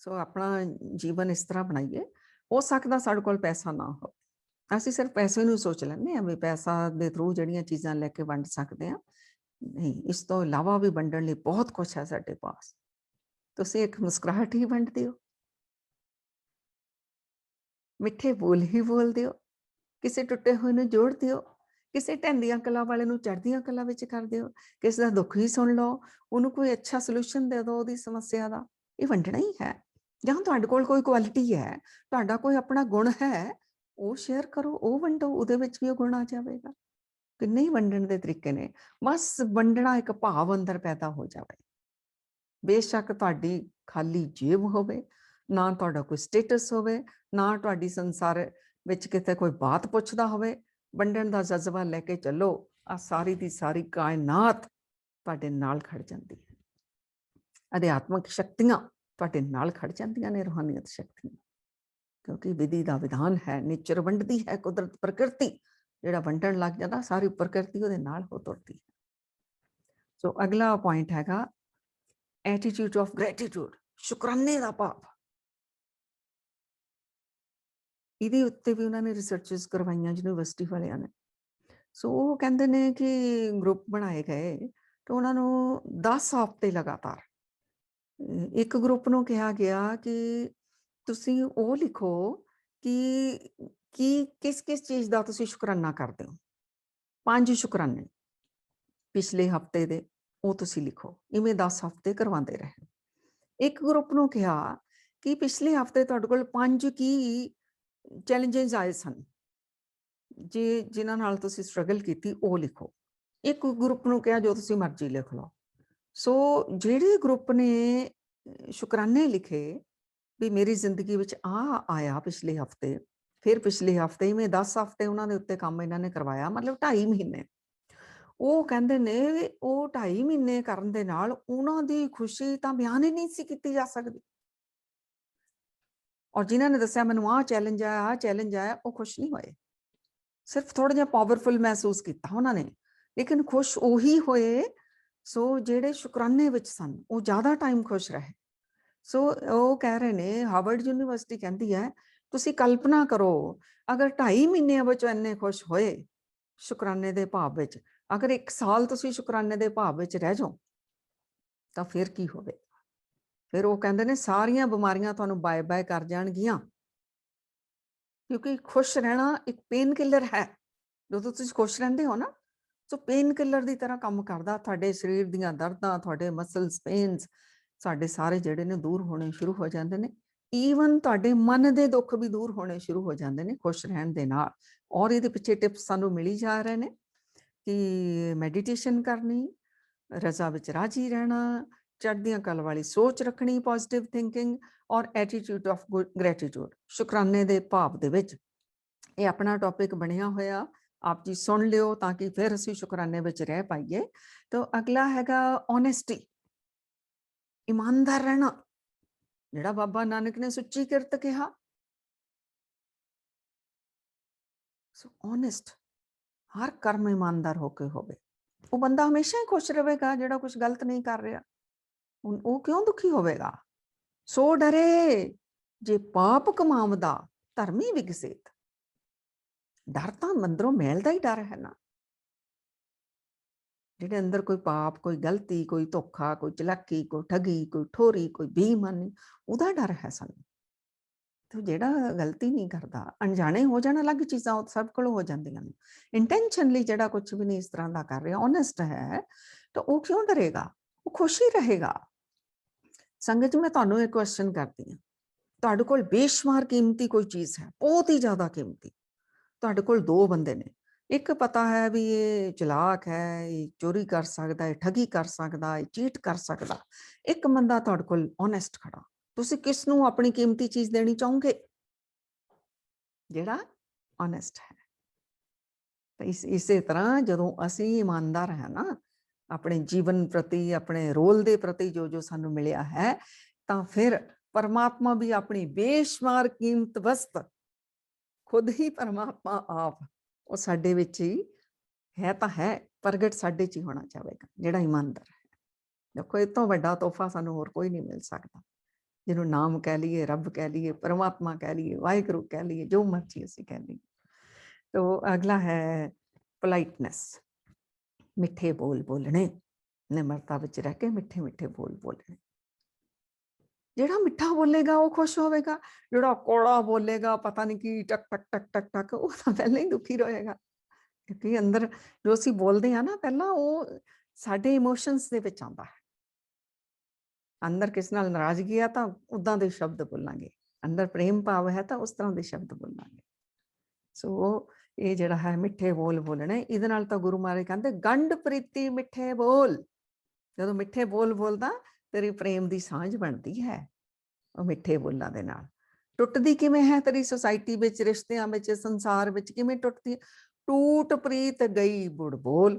ਸੋ ਆਪਣਾ ਜੀਵਨ ਇਸ ਤਰ੍ਹਾਂ ਬਣਾਈਏ। ਹੋ ਸਕਦਾ ਸਾਡੇ ਕੋਲ ਪੈਸਾ ਨਾ ਹੋ, ਅਸੀਂ ਸਿਰਫ ਪੈਸੇ ਨੂੰ ਸੋਚ ਲੈਂਦੇ ਹਾਂ ਵੀ ਪੈਸਾ ਦੇ ਥਰੂ ਜਿਹੜੀਆਂ ਚੀਜ਼ਾਂ ਲੈ ਕੇ ਵੰਡ ਸਕਦੇ ਹਾਂ, ਨਹੀਂ, ਇਸ ਤੋਂ ਇਲਾਵਾ ਵੀ ਵੰਡਣ ਲਈ ਬਹੁਤ ਕੁਛ ਹੈ ਸਾਡੇ ਪਾਸ। ਤੁਸੀਂ ਇੱਕ ਮੁਸਕਰਾਹਟ ਹੀ ਵੰਡ ਦਿਓ, ਮਿੱਠੇ ਬੋਲ ਹੀ ਬੋਲ ਦਿਓ, ਕਿਸੇ ਟੁੱਟੇ ਹੋਏ ਨੂੰ ਜੋੜ ਦਿਓ, ਕਿਸੇ ਢਹਿੰਦੀਆਂ ਕਲਾ ਵਾਲੇ ਨੂੰ ਚੜ੍ਹਦੀਆਂ ਕਲਾ ਵਿੱਚ ਕਰ ਦਿਓ, ਕਿਸੇ ਦਾ ਦੁੱਖ ਹੀ ਸੁਣ ਲਓ, ਉਹਨੂੰ ਕੋਈ ਅੱਛਾ ਸੋਲੂਸ਼ਨ ਦੇ ਦਿਓ ਉਹਦੀ ਸਮੱਸਿਆ ਦਾ। ਇਹ ਵੰਡਣਾ ਹੀ ਹੈ। ਜਾਂ ਤੁਹਾਡੇ ਕੋਲ ਕੋਈ ਕੁਆਲਿਟੀ ਹੈ, ਤੁਹਾਡਾ ਕੋਈ ਆਪਣਾ ਗੁਣ ਹੈ, ਉਹ ਸ਼ੇਅਰ ਕਰੋ, ਉਹ ਵੰਡੋ, ਉਹਦੇ ਵਿੱਚ ਵੀ ਉਹ ਗੁਣ ਆ ਜਾਵੇਗਾ। ਕਿੰਨੇ ਹੀ ਵੰਡਣ ਦੇ ਤਰੀਕੇ ਨੇ, ਬਸ ਵੰਡਣਾ ਇੱਕ ਭਾਵ ਅੰਦਰ ਪੈਦਾ ਹੋ ਜਾਵੇ। ਬੇਸ਼ੱਕ ਤੁਹਾਡੀ ਖਾਲੀ ਜੇਬ ਹੋਵੇ, ਨਾ ਤੁਹਾਡਾ ਕੋਈ ਸਟੇਟਸ ਹੋਵੇ, ਨਾ ਤੁਹਾਡੀ ਸੰਸਾਰ ਵਿੱਚ ਕਿਤੇ ਕੋਈ ਬਾਤ ਪੁੱਛਦਾ ਹੋਵੇ, ਵੰਡਣ ਦਾ ਜਜ਼ਬਾ ਲੈ ਕੇ ਚੱਲੋ, ਆ ਸਾਰੀ ਦੀ ਸਾਰੀ ਕਾਇਨਾਤ ਤੁਹਾਡੇ ਨਾਲ ਖੜ ਜਾਂਦੀ ਹੈ। ਅਧਿਆਤਮਿਕ ਸ਼ਕਤੀਆਂ ਤੁਹਾਡੇ ਨਾਲ ਖੜ ਜਾਂਦੀਆਂ ਨੇ, ਰੂਹਾਨੀਅਤ ਸ਼ਕਤੀਆਂ, ਕਿਉਂਕਿ ਵਿਧੀ ਦਾ ਵਿਧਾਨ ਹੈ, ਨੇਚਰ ਵੰਡਦੀ ਹੈ, ਕੁਦਰਤ ਪ੍ਰਕਿਰਤੀ, ਜਿਹੜਾ ਵੰਡਣ ਲੱਗ ਜਾਂਦਾ ਸਾਰੀ ਪ੍ਰਕਿਰਤੀ ਉਹਦੇ ਨਾਲ ਹੋ ਤੁਰਦੀ ਹੈ। ਸੋ ਅਗਲਾ ਪੁਆਇੰਟ ਹੈਗਾ ਐਟੀਟਿਊਡ ਆਫ ਗ੍ਰੈਟੀਟਿਊਡ, ਸ਼ੁਕਰਾਨੇ ਦਾ ਭਾਵ। ਇਹਦੇ ਉੱਤੇ ਵੀ ਉਹਨਾਂ ਨੇ ਰਿਸਰਚਸ ਕਰਵਾਈਆਂ ਯੂਨੀਵਰਸਿਟੀ ਵਾਲਿਆਂ ਨੇ। ਸੋ ਉਹ ਕਹਿੰਦੇ ਨੇ ਕਿ ਗਰੁੱਪ ਬਣਾਏ ਗਏ ਤੇ ਉਹਨਾਂ ਨੂੰ 10 ਹਫ਼ਤੇ ਲਗਾਤਾਰ ਇੱਕ ਗਰੁੱਪ ਨੂੰ ਕਿਹਾ ਗਿਆ ਕਿ ਤੁਸੀਂ ਉਹ ਲਿਖੋ ਕਿ ਕਿਸ ਕਿਸ ਚੀਜ਼ ਦਾ ਤੁਸੀਂ ਸ਼ੁਕਰਾਨਾ ਕਰਦੇ ਹੋ। 5 ਸ਼ੁਕਰਾਨੇ ਪਿਛਲੇ ਹਫ਼ਤੇ ਦੇ ਉਹ ਤੁਸੀਂ ਲਿਖੋ। ਇਵੇਂ 10 ਹਫ਼ਤੇ ਕਰਵਾਉਂਦੇ ਰਹੇ। ਇੱਕ ਗਰੁੱਪ ਨੂੰ ਕਿਹਾ ਕਿ ਪਿਛਲੇ ਹਫ਼ਤੇ ਤੁਹਾਡੇ ਕੋਲ 5 ਕੀ ਚੈਲੰਜਸ ਆਏ ਸਨ, ਜਿਨ੍ਹਾਂ ਨਾਲ ਤੁਸੀਂ ਸਟਰਗਲ ਕੀਤੀ, ਉਹ ਲਿਖੋ। ਇੱਕ ਗਰੁੱਪ ਨੂੰ ਕਿਹਾ ਜੋ ਤੁਸੀਂ ਮਰਜ਼ੀ ਲਿਖ ਲਓ। ਸੋ ਜਿਹੜੇ ਗਰੁੱਪ ਨੇ ਸ਼ੁਕਰਾਨੇ ਲਿਖੇ ਵੀ ਮੇਰੀ ਜ਼ਿੰਦਗੀ ਵਿੱਚ ਆ ਆਇਆ ਪਿਛਲੇ ਹਫ਼ਤੇ, ਫਿਰ ਪਿਛਲੇ ਹਫ਼ਤੇ ਇਵੇਂ 10 ਹਫ਼ਤੇ ਉਹਨਾਂ ਦੇ ਉੱਤੇ ਕੰਮ ਇਹਨਾਂ ਨੇ ਕਰਵਾਇਆ, ਮਤਲਬ 2.5 ਮਹੀਨੇ। ਉਹ ਕਹਿੰਦੇ ਨੇ ਉਹ 2.5 ਮਹੀਨੇ ਕਰਨ ਦੇ ਨਾਲ ਉਹਨਾਂ ਦੀ ਖੁਸ਼ੀ ਤਾਂ ਬਿਆਨ ਹੀ ਨਹੀਂ ਸੀ ਕੀਤੀ ਜਾ ਸਕਦੀ। ਔਰ ਜਿਨ੍ਹਾਂ ਨੇ ਦੱਸਿਆ ਮੈਨੂੰ ਆਹ ਚੈਲੰਜ ਆਇਆ, ਆਹ ਚੈਲੰਜ ਆਇਆ, ਉਹ ਖੁਸ਼ ਨਹੀਂ ਹੋਏ। ਸਿਰਫ ਥੋੜਾ ਜਿਹਾ ਪਾਵਰਫੁਲ ਮਹਿਸੂਸ ਕੀਤਾ ਉਹਨਾਂ ਨੇ, ਲੇਕਿਨ ਖੁਸ਼ ਉਹੀ ਹੋਏ ਸੋ ਜਿਹੜੇ ਸ਼ੁਕਰਾਨੇ ਵਿੱਚ ਸਨ, ਉਹ ਜ਼ਿਆਦਾ ਟਾਈਮ ਖੁਸ਼ ਰਹੇ। ਸੋ ਉਹ ਕਹਿ ਰਹੇ ਨੇ, ਹਾਰਵਰਡ ਯੂਨੀਵਰਸਿਟੀ ਕਹਿੰਦੀ ਹੈ, ਤੁਸੀਂ ਕਲਪਨਾ ਕਰੋ ਅਗਰ 2.5 ਮਹੀਨਿਆਂ ਵਿੱਚ ਇੰਨੇ ਖੁਸ਼ ਹੋਏ ਸ਼ੁਕਰਾਨੇ ਦੇ ਭਾਵ ਵਿੱਚ, ਅਗਰ 1 ਸਾਲ ਤੁਸੀਂ ਸ਼ੁਕਰਾਨੇ ਦੇ ਭਾਵ ਵਿੱਚ ਰਹਿ ਜਾਓ ਤਾਂ ਫਿਰ ਕੀ ਹੋਵੇ। फिर वो कहते हैं सारिया बीमारियां तुहानू बाय बाय कर जाणगियां, क्योंकि खुश रहना एक पेन किलर है। जो तुसीं खुश रहंदे हो ना, सो पेन किलर की तरह काम करदा। तुहाडे शरीर दीयां दर्दां, तुहाडे मसल्स पेन्स साडे सारे जिहड़े ने दूर होने शुरू हो जाते हैं। ईवन तुहाडे मन के दुख भी दूर होने शुरू हो जाते हैं खुश रहण दे नाल। और ये पिछे टिप्स सानू मिली जा रहे हैं कि मैਡੀਟੇਸ਼ਨ करनी, रजा विच राजी रहना, चढ़दियां कल वाली सोच रखनी, पॉजिटिव थिंकिंग और एटीट्यूड ऑफ ग्रैटिट्यूड, शुकराने दे भाव दे विच। ये अपना टॉपिक बनया होया, आप जी सुन लियो ताकि फिर असीं शुकराने विच रह पाइए। तो अगला हैगा ऑनेस्टी, ईमानदार रहना, जिहड़ा बाबा नानक ने सुच्ची किरत कहा। सो ऑनेस्ट, हर कर्म ईमानदार होके होवे, वो बंदा हमेशा ही खुश रहेगा। जिहड़ा कुछ गलत नहीं कर रहा वो क्यों दुखी होवेगा। सो डरे जे पाप कमावदा धर्मी विकसित। डर तो अंदरों मैलदा ही डर है ना, जिहदे अंदर कोई पाप, कोई गलती, कोई धोखा, कोई चलाकी, कोई ठगी, कोई ठोरी, कोई बेईमानी, उहदा डर है सानू। तो जिहड़ा गलती नहीं करता, अनजाने हो जाना अलग चीज़ां सब कोलों हो जांदियां ने। इंटेंशनली जिहड़ा कुछ भी नहीं इस तरह का कर रहा, ऑनेस्ट है, तो वो क्यों डरेगा, वो खुश ही रहेगा। संगत जी, मैं तुहानू एक क्वेश्चन करती हूँ, तुहाडे कोल बेशुमार कीमती कोई चीज़ है, बहुत ही ज़्यादा कीमती, तुहाडे कोल दो बंदे ने, एक पता है भी ये चलाक है, ये चोरी कर सकता है, ठगी कर सकता है, चीट कर सकता, एक बंदा तुहाडे कोल ऑनेस्ट खड़ा, तुसीं किसनूं अपनी कीमती चीज़ देनी चाहोगे? जिहड़ा ऑनेस्ट है। तो इसे तरह जदों असीं ईमानदार है ना अपने जीवन प्रति, अपने रोल के प्रति जो जो सानू मिलिया है, तो फिर परमात्मा भी अपनी बेशुमार कीमत वस्त, खुद ही परमात्मा आप, वो साडे विच ही है, तो है प्रगट साडे च ही होना चाहेगा, जिहड़ा ईमानदार है। देखो इस तो वड्डा तोहफा सानू होर कोई नहीं मिल सकता, जिन्हों नाम कह लीए, रब कह लीए, परमात्मा कह लीए, वाहिगुरू कह लीए, जो मर्जी असीं कह लीए। तो अगला है पोलाइटनेस, मिठे बोल बोलने, निमरता विच रह के मिठे मिठे बोल बोलने। जिहड़ा मिठा बोलेगा वो खुश होवेगा, जिहड़ा कौड़ा बोलेगा पता नहीं की टक टक टक टक टक, वो तो पहले ही दुखी रहेगा। क्योंकि अंदर जो असीं बोलदे हैं ना, पहला वो साडे इमोशनस दे विच आंदा है। अंदर किस नाल नाराज़गी है तो उदां दे शब्द बोलांगे, अंदर प्रेम भाव है तो उस तरह के शब्द बोलांगे। सो ये जिहड़ा है मिठे बोल बोलने, इहदे नाल तां गुरु महाराज कहंदे गंढ प्रीति मिठे बोल। जदों मिठे बोल बोलदा तेरी प्रेम दी सांझ बनदी है, ਉਹ ਮਿੱਠੇ ਬੋਲਾਂ ਦੇ ਨਾਲ। ਟੁੱਟਦੀ ਕਿਵੇਂ ਹੈ ਤੇਰੀ ਸੋਸਾਇਟੀ ਵਿੱਚ, ਰਿਸ਼ਤਿਆਂ ਵਿੱਚ, ਸੰਸਾਰ ਵਿੱਚ ਕਿਵੇਂ ਟੁੱਟਦੀ? ਟੂਟ ਪ੍ਰੀਤ ਗਈ ਬੁੜ ਬੋਲ।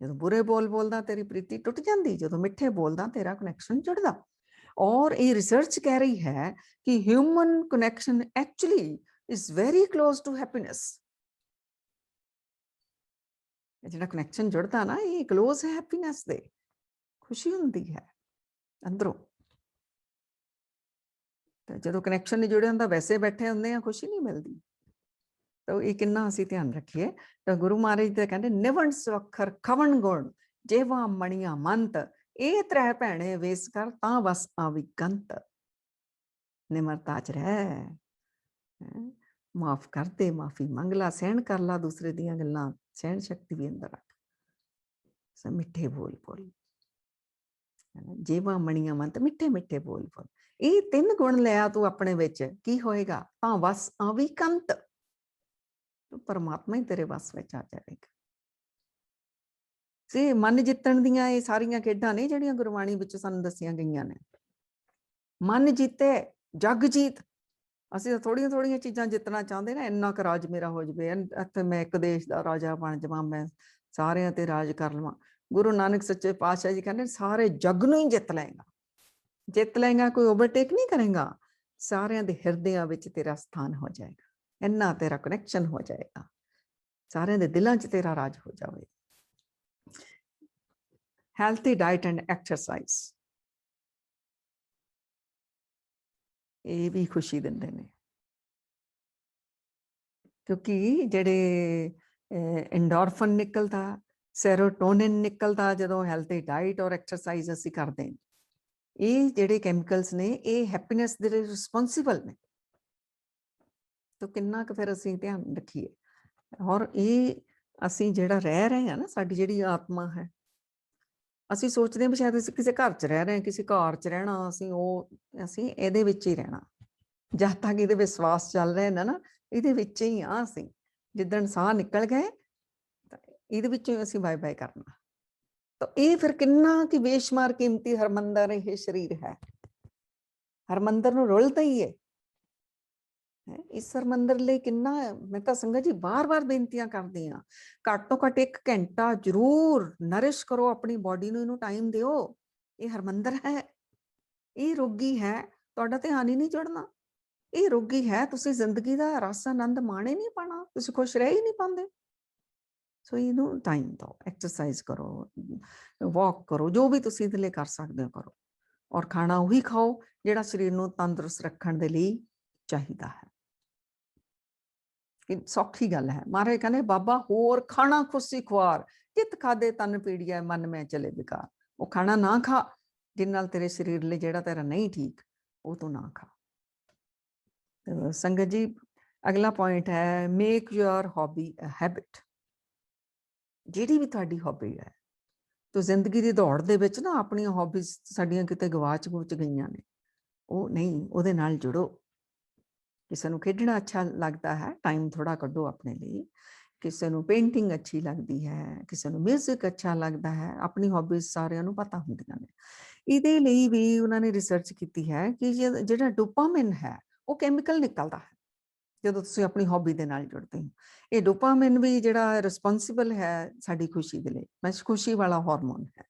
ਜਦੋਂ ਬੁਰੇ ਬੋਲ ਬੋਲਦਾ ਤੇਰੀ ਪ੍ਰੀਤੀ ਟੁੱਟ ਜਾਂਦੀ, ਜਦੋਂ ਮਿੱਠੇ ਬੋਲਦਾ ਤੇਰਾ ਕਨੈਕਸ਼ਨ ਜੁੜਦਾ। ਔਰ ਇਹ ਰਿਸਰਚ ਕਹਿ ਰਹੀ ਹੈ ਕਿ human connection actually is very close to happiness. ਜਿਹੜਾ ਕਨੈਕਸ਼ਨ ਜੁੜਦਾ ਨਾ, ਇਹ ਕਲੋਜ਼ ਹੈ ਹੈਪੀਨੈਸ ਦੇ, ਖੁਸ਼ੀ ਹੁੰਦੀ ਹੈ ਅੰਦਰੋਂ। तो जो कनैक्शन नहीं जुड़े होंगे वैसे बैठे होंगे हैं, खुशी नहीं मिलती। तो ये कितना असीं ध्यान रखिए। तो गुरु महाराज तो कहते निवण स्वखर खवन गुण जेवा मणिया मंत, ये त्रै भैणे वेस कर तां बस आवी कंत। निमरता च रह, माफ कर दे, माफी मंग ला, सहन कर ला दूसरे दियां गल्लां, सहन शक्ति भी अंदर रख। मिठे बोल बोल, जेवा मणिया मंत, मिठे मिठे बोल बोल। ਇਹ ਤਿੰਨ ਗੁਣ ਲਿਆ ਤੂੰ ਆਪਣੇ ਵਿੱਚ, ਕੀ ਹੋਏਗਾ? ਤਾਂ ਵਸ ਆਵੀ ਕੰਤ, ਪਰਮਾਤਮਾ ਹੀ ਤੇਰੇ ਵਸ ਵਿੱਚ ਆ ਜਾਵੇਗਾ। ਸੇ ਮਨ ਜਿੱਤਣ ਦੀਆਂ ਇਹ ਸਾਰੀਆਂ ਖੇਡਾਂ ਨੇ ਜਿਹੜੀਆਂ ਗੁਰਬਾਣੀ ਵਿੱਚ ਸਾਨੂੰ ਦੱਸੀਆਂ ਗਈਆਂ ਨੇ। ਮਨ ਜਿੱਤੇ ਜਗ ਜੀਤ। ਅਸੀਂ ਤਾਂ ਥੋੜੀਆਂ ਥੋੜੀਆਂ ਚੀਜ਼ਾਂ ਜਿੱਤਣਾ ਚਾਹੁੰਦੇ ਨਾ, ਇੰਨਾ ਕੁ ਰਾਜ ਮੇਰਾ ਹੋ ਜਾਵੇ, ਇੱਥੇ ਮੈਂ ਇੱਕ ਦੇਸ਼ ਦਾ ਰਾਜਾ ਬਣ ਜਾਵਾਂ, ਮੈਂ ਸਾਰਿਆਂ ਤੇ ਰਾਜ ਕਰ ਲਵਾਂ। ਗੁਰੂ ਨਾਨਕ ਸੱਚੇ ਪਾਤਸ਼ਾਹ ਜੀ ਕਹਿੰਦੇ ਸਾਰੇ ਜਗ ਨੂੰ ਹੀ ਜਿੱਤ ਲਏਗਾ। जित लेगा, कोई ओवरटेक नहीं करेगा, सारिਆਂ ਦੇ ਹਿਰਦਿਆਂ ਵਿੱਚ तेरा स्थान हो जाएगा, ਇੰਨਾ तेरा कनेक्शन हो जाएगा, सारिਆਂ ਦੇ ਦਿਲਾਂ 'ਚ तेरा राज हो जाएगा। हेल्थी डाइट एंड एक्सरसाइज, ये भी खुशी ਦਿੰਦੇ ਨੇ, क्योंकि ਜਿਹੜੇ एंडोर्फिन निकलता, सेरोटोनिन निकलता ਜਦੋਂ हेल्थी डाइट और एक्सरसाइज ਅਸੀਂ ਕਰਦੇ। ਇਹ ਜਿਹੜੇ ਕੈਮੀਕਲਸ ਨੇ ਇਹ ਹੈਪੀਨੈਸ ਦੇ ਰਿਸਪੌਂਸੀਬਲ ਨੇ। ਤਾਂ ਕਿੰਨਾ ਕੁ ਫਿਰ ਅਸੀਂ ਧਿਆਨ ਰੱਖੀਏ। ਔਰ ਇਹ ਅਸੀਂ ਜਿਹੜਾ ਰਹਿ ਰਹੇ ਹਾਂ ਨਾ, ਸਾਡੀ ਜਿਹੜੀ ਆਤਮਾ ਹੈ, ਅਸੀਂ ਸੋਚਦੇ ਹਾਂ ਵੀ ਸ਼ਾਇਦ ਅਸੀਂ ਕਿਸੇ ਘਰ 'ਚ ਰਹਿ ਰਹੇ ਹਾਂ, ਕਿਸੇ ਘਰ 'ਚ ਰਹਿਣਾ, ਅਸੀਂ ਇਹਦੇ ਵਿੱਚ ਹੀ ਰਹਿਣਾ। ਜਦ ਤੱਕ ਇਹਦੇ ਵਿਸ਼ਵਾਸ ਚੱਲ ਰਹੇ ਨੇ ਨਾ, ਇਹਦੇ ਵਿੱਚ ਹੀ ਆ ਅਸੀਂ। ਜਿੱਦਣ ਸਾਹ ਨਿਕਲ ਗਏ ਤਾਂ ਇਹਦੇ ਵਿੱਚੋਂ ਹੀ ਅਸੀਂ ਬਾਏ ਬਾਏ ਕਰਨਾ। ਤਾਂ ਇਹ ਫਿਰ ਕਿੰਨਾ ਕਿ ਬੇਸ਼ੁਮਾਰ ਕੀਮਤੀ ਹਰਮੰਦਰ ਇਹ ਸਰੀਰ ਹੈ। ਹਰਮੰਦਰ ਨੂੰ ਰੁਲਦਾ ਹੀ ਹੈ। ਇਸ ਹਰਮੰਦਰ ਲਈ ਕਿੰਨਾ, ਮੈਂ ਤਾਂ ਸੰਗਤ ਜੀ ਬਾਰ-ਬਾਰ ਬੇਨਤੀਆਂ ਕਰਦੀ ਹਾਂ, ਘੱਟ ਤੋਂ ਘੱਟ 1 ਘੰਟਾ ਜ਼ਰੂਰ ਨਰਿਸ਼ ਕਰੋ ਆਪਣੀ ਬੋਡੀ ਨੂੰ, ਇਹਨੂੰ ਟਾਈਮ ਦਿਓ। ਇਹ ਹਰਮੰਦਰ ਹੈ, ਇਹ ਰੋਗੀ ਹੈ, ਤੁਹਾਡਾ ਧਿਆਨ ਹੀ ਨਹੀਂ ਜੁੜਨਾ। ਇਹ ਰੋਗੀ ਹੈ, ਤੁਸੀਂ ਜ਼ਿੰਦਗੀ ਦਾ ਰਸ ਆਨੰਦ ਮਾਣੇ ਨਹੀਂ ਪਾਣਾ, ਤੁਸੀਂ ਖੁਸ਼ ਰਹਿ ਹੀ ਨਹੀਂ ਪਾਉਂਦੇ। ਸੋ ਇਹਨੂੰ ਟਾਈਮ ਦਿਓ, ਐਕਸਰਸਾਈਜ਼ ਕਰੋ, ਵਾਕ ਕਰੋ, ਜੋ ਵੀ ਤੁਸੀਂ ਇਹਦੇ ਲਈ ਕਰ ਸਕਦੇ ਹੋ ਕਰੋ। ਔਰ ਖਾਣਾ ਉਹੀ ਖਾਓ ਜਿਹੜਾ ਸਰੀਰ ਨੂੰ ਤੰਦਰੁਸਤ ਰੱਖਣ ਦੇ ਲਈ ਚਾਹੀਦਾ ਹੈ। ਇਹ ਸੌਖੀ ਗੱਲ ਹੈ। ਮਹਾਰਾਜ ਕਹਿੰਦੇ ਬਾਬਾ ਹੋਰ ਖਾਣਾ ਖੁਸ਼ੀ ਖੁਆਰ, ਚਿੱਤ ਖਾਦੇ ਤਨ ਪੀੜੀਐ ਮਨ ਮੈਂ ਚਲੇ ਵਿਕਾਰ। ਉਹ ਖਾਣਾ ਨਾ ਖਾ ਜਿਨ ਨਾਲ ਤੇਰੇ ਸਰੀਰ ਲਈ ਜਿਹੜਾ ਤੇਰਾ ਨਹੀਂ ਠੀਕ, ਉਹ ਤੂੰ ਨਾ ਖਾ। ਸੰਗਤ ਜੀ ਅਗਲਾ ਪੁਆਇੰਟ ਹੈ, make your hobby a habit. ਜਿਹੜੀ ਵੀ ਤੁਹਾਡੀ ਹੌਬੀ ਹੈ, ਤੋ ਜ਼ਿੰਦਗੀ ਦੀ ਦੌੜ ਦੇ ਵਿੱਚ ਨਾ ਆਪਣੀਆਂ ਹੌਬੀਜ਼ ਸਾਡੀਆਂ ਕਿਤੇ ਗਵਾਚ ਗਈਆਂ ਨੇ, ਉਹ ਨਹੀਂ, ਉਹਦੇ ਨਾਲ ਜੁੜੋ। ਕਿਸੇ ਨੂੰ ਖੇਡਣਾ ਅੱਛਾ ਲੱਗਦਾ ਹੈ, ਟਾਈਮ ਥੋੜਾ ਕੱਢੋ ਆਪਣੇ ਲਈ। ਕਿਸੇ ਨੂੰ ਪੇਂਟਿੰਗ ਅੱਛੀ ਲੱਗਦੀ ਹੈ, ਕਿਸੇ ਨੂੰ ਮਿਊਜ਼ਿਕ ਅੱਛਾ ਲੱਗਦਾ ਹੈ, ਆਪਣੀ ਹੌਬੀਜ਼ ਸਾਰਿਆਂ ਨੂੰ ਪਤਾ ਹੁੰਦੀਆਂ ਨੇ। ਇਹਦੇ ਲਈ ਵੀ ਉਹਨਾਂ ਨੇ ਰਿਸਰਚ ਕੀਤੀ ਹੈ ਕਿ ਜਿਹੜਾ ਡੋਪਾਮਾਈਨ ਹੈ ਉਹ ਕੈਮੀਕਲ ਨਿਕਲਦਾ ਹੈ ਜਦੋਂ ਤੁਸੀਂ ਆਪਣੀ ਹੌਬੀ ਦੇ ਨਾਲ ਜੁੜਦੇ ਹੋ। ਇਹ ਡੋਪਾਮਾਈਨ ਵੀ ਜਿਹੜਾ ਰਿਸਪੌਂਸੀਬਲ ਹੈ ਸਾਡੀ ਖੁਸ਼ੀ ਦੇ ਲਈ, ਬਸ ਖੁਸ਼ੀ ਵਾਲਾ ਹਾਰਮੋਨ ਹੈ।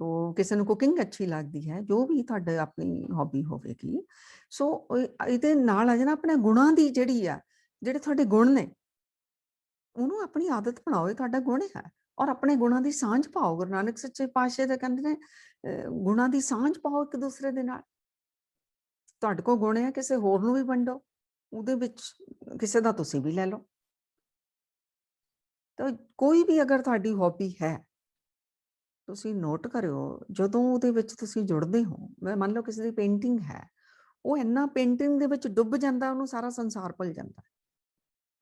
ਤੋ ਕਿਸੇ ਨੂੰ ਕੁਕਿੰਗ ਅੱਛੀ ਲੱਗਦੀ ਹੈ, ਜੋ ਵੀ ਤੁਹਾਡੇ ਆਪਣੀ ਹੌਬੀ ਹੋਵੇਗੀ। ਸੋ ਇਹਦੇ ਨਾਲ ਆ ਜਾਣਾ ਆਪਣੇ ਗੁਣਾਂ ਦੀ ਜਿਹੜੀ ਆ, ਜਿਹੜੇ ਤੁਹਾਡੇ ਗੁਣ ਨੇ ਉਹਨੂੰ ਆਪਣੀ ਆਦਤ ਬਣਾਓ, ਇਹ ਤੁਹਾਡਾ ਗੁਣ ਹੈ। ਔਰ ਆਪਣੇ ਗੁਣਾਂ ਦੀ ਸਾਂਝ ਪਾਓ। ਗੁਰੂ ਨਾਨਕ ਸੱਚੇ ਪਾਤਸ਼ਾਹ ਦੇ ਕਹਿੰਦੇ ਨੇ ਗੁਣਾਂ ਦੀ ਸਾਂਝ ਪਾਓ ਇੱਕ ਦੂਸਰੇ ਦੇ ਨਾਲ। ਤੁਹਾਡੇ ਕੋਲ ਗੁਣ ਹੈ, ਕਿਸੇ ਹੋਰ ਨੂੰ ਵੀ ਵੰਡੋ, ਉਹਦੇ ਵਿੱਚ ਕਿਸੇ ਦਾ ਤੁਸੀਂ ਵੀ ਲੈ ਲਓ। ਤਾਂ ਕੋਈ ਵੀ ਅਗਰ ਤੁਹਾਡੀ ਹੌਬੀ ਹੈ, ਤੁਸੀਂ ਨੋਟ ਕਰਿਓ ਜਦੋਂ ਉਹਦੇ ਵਿੱਚ ਤੁਸੀਂ ਜੁੜਦੇ ਹੋ। ਮੈਂ ਮੰਨ ਲਓ ਕਿਸੇ ਦੀ ਪੇਂਟਿੰਗ ਹੈ, ਉਹ ਇੰਨਾ ਪੇਂਟਿੰਗ ਦੇ ਵਿੱਚ ਡੁੱਬ ਜਾਂਦਾ, ਉਹਨੂੰ ਸਾਰਾ ਸੰਸਾਰ ਭੁੱਲ ਜਾਂਦਾ।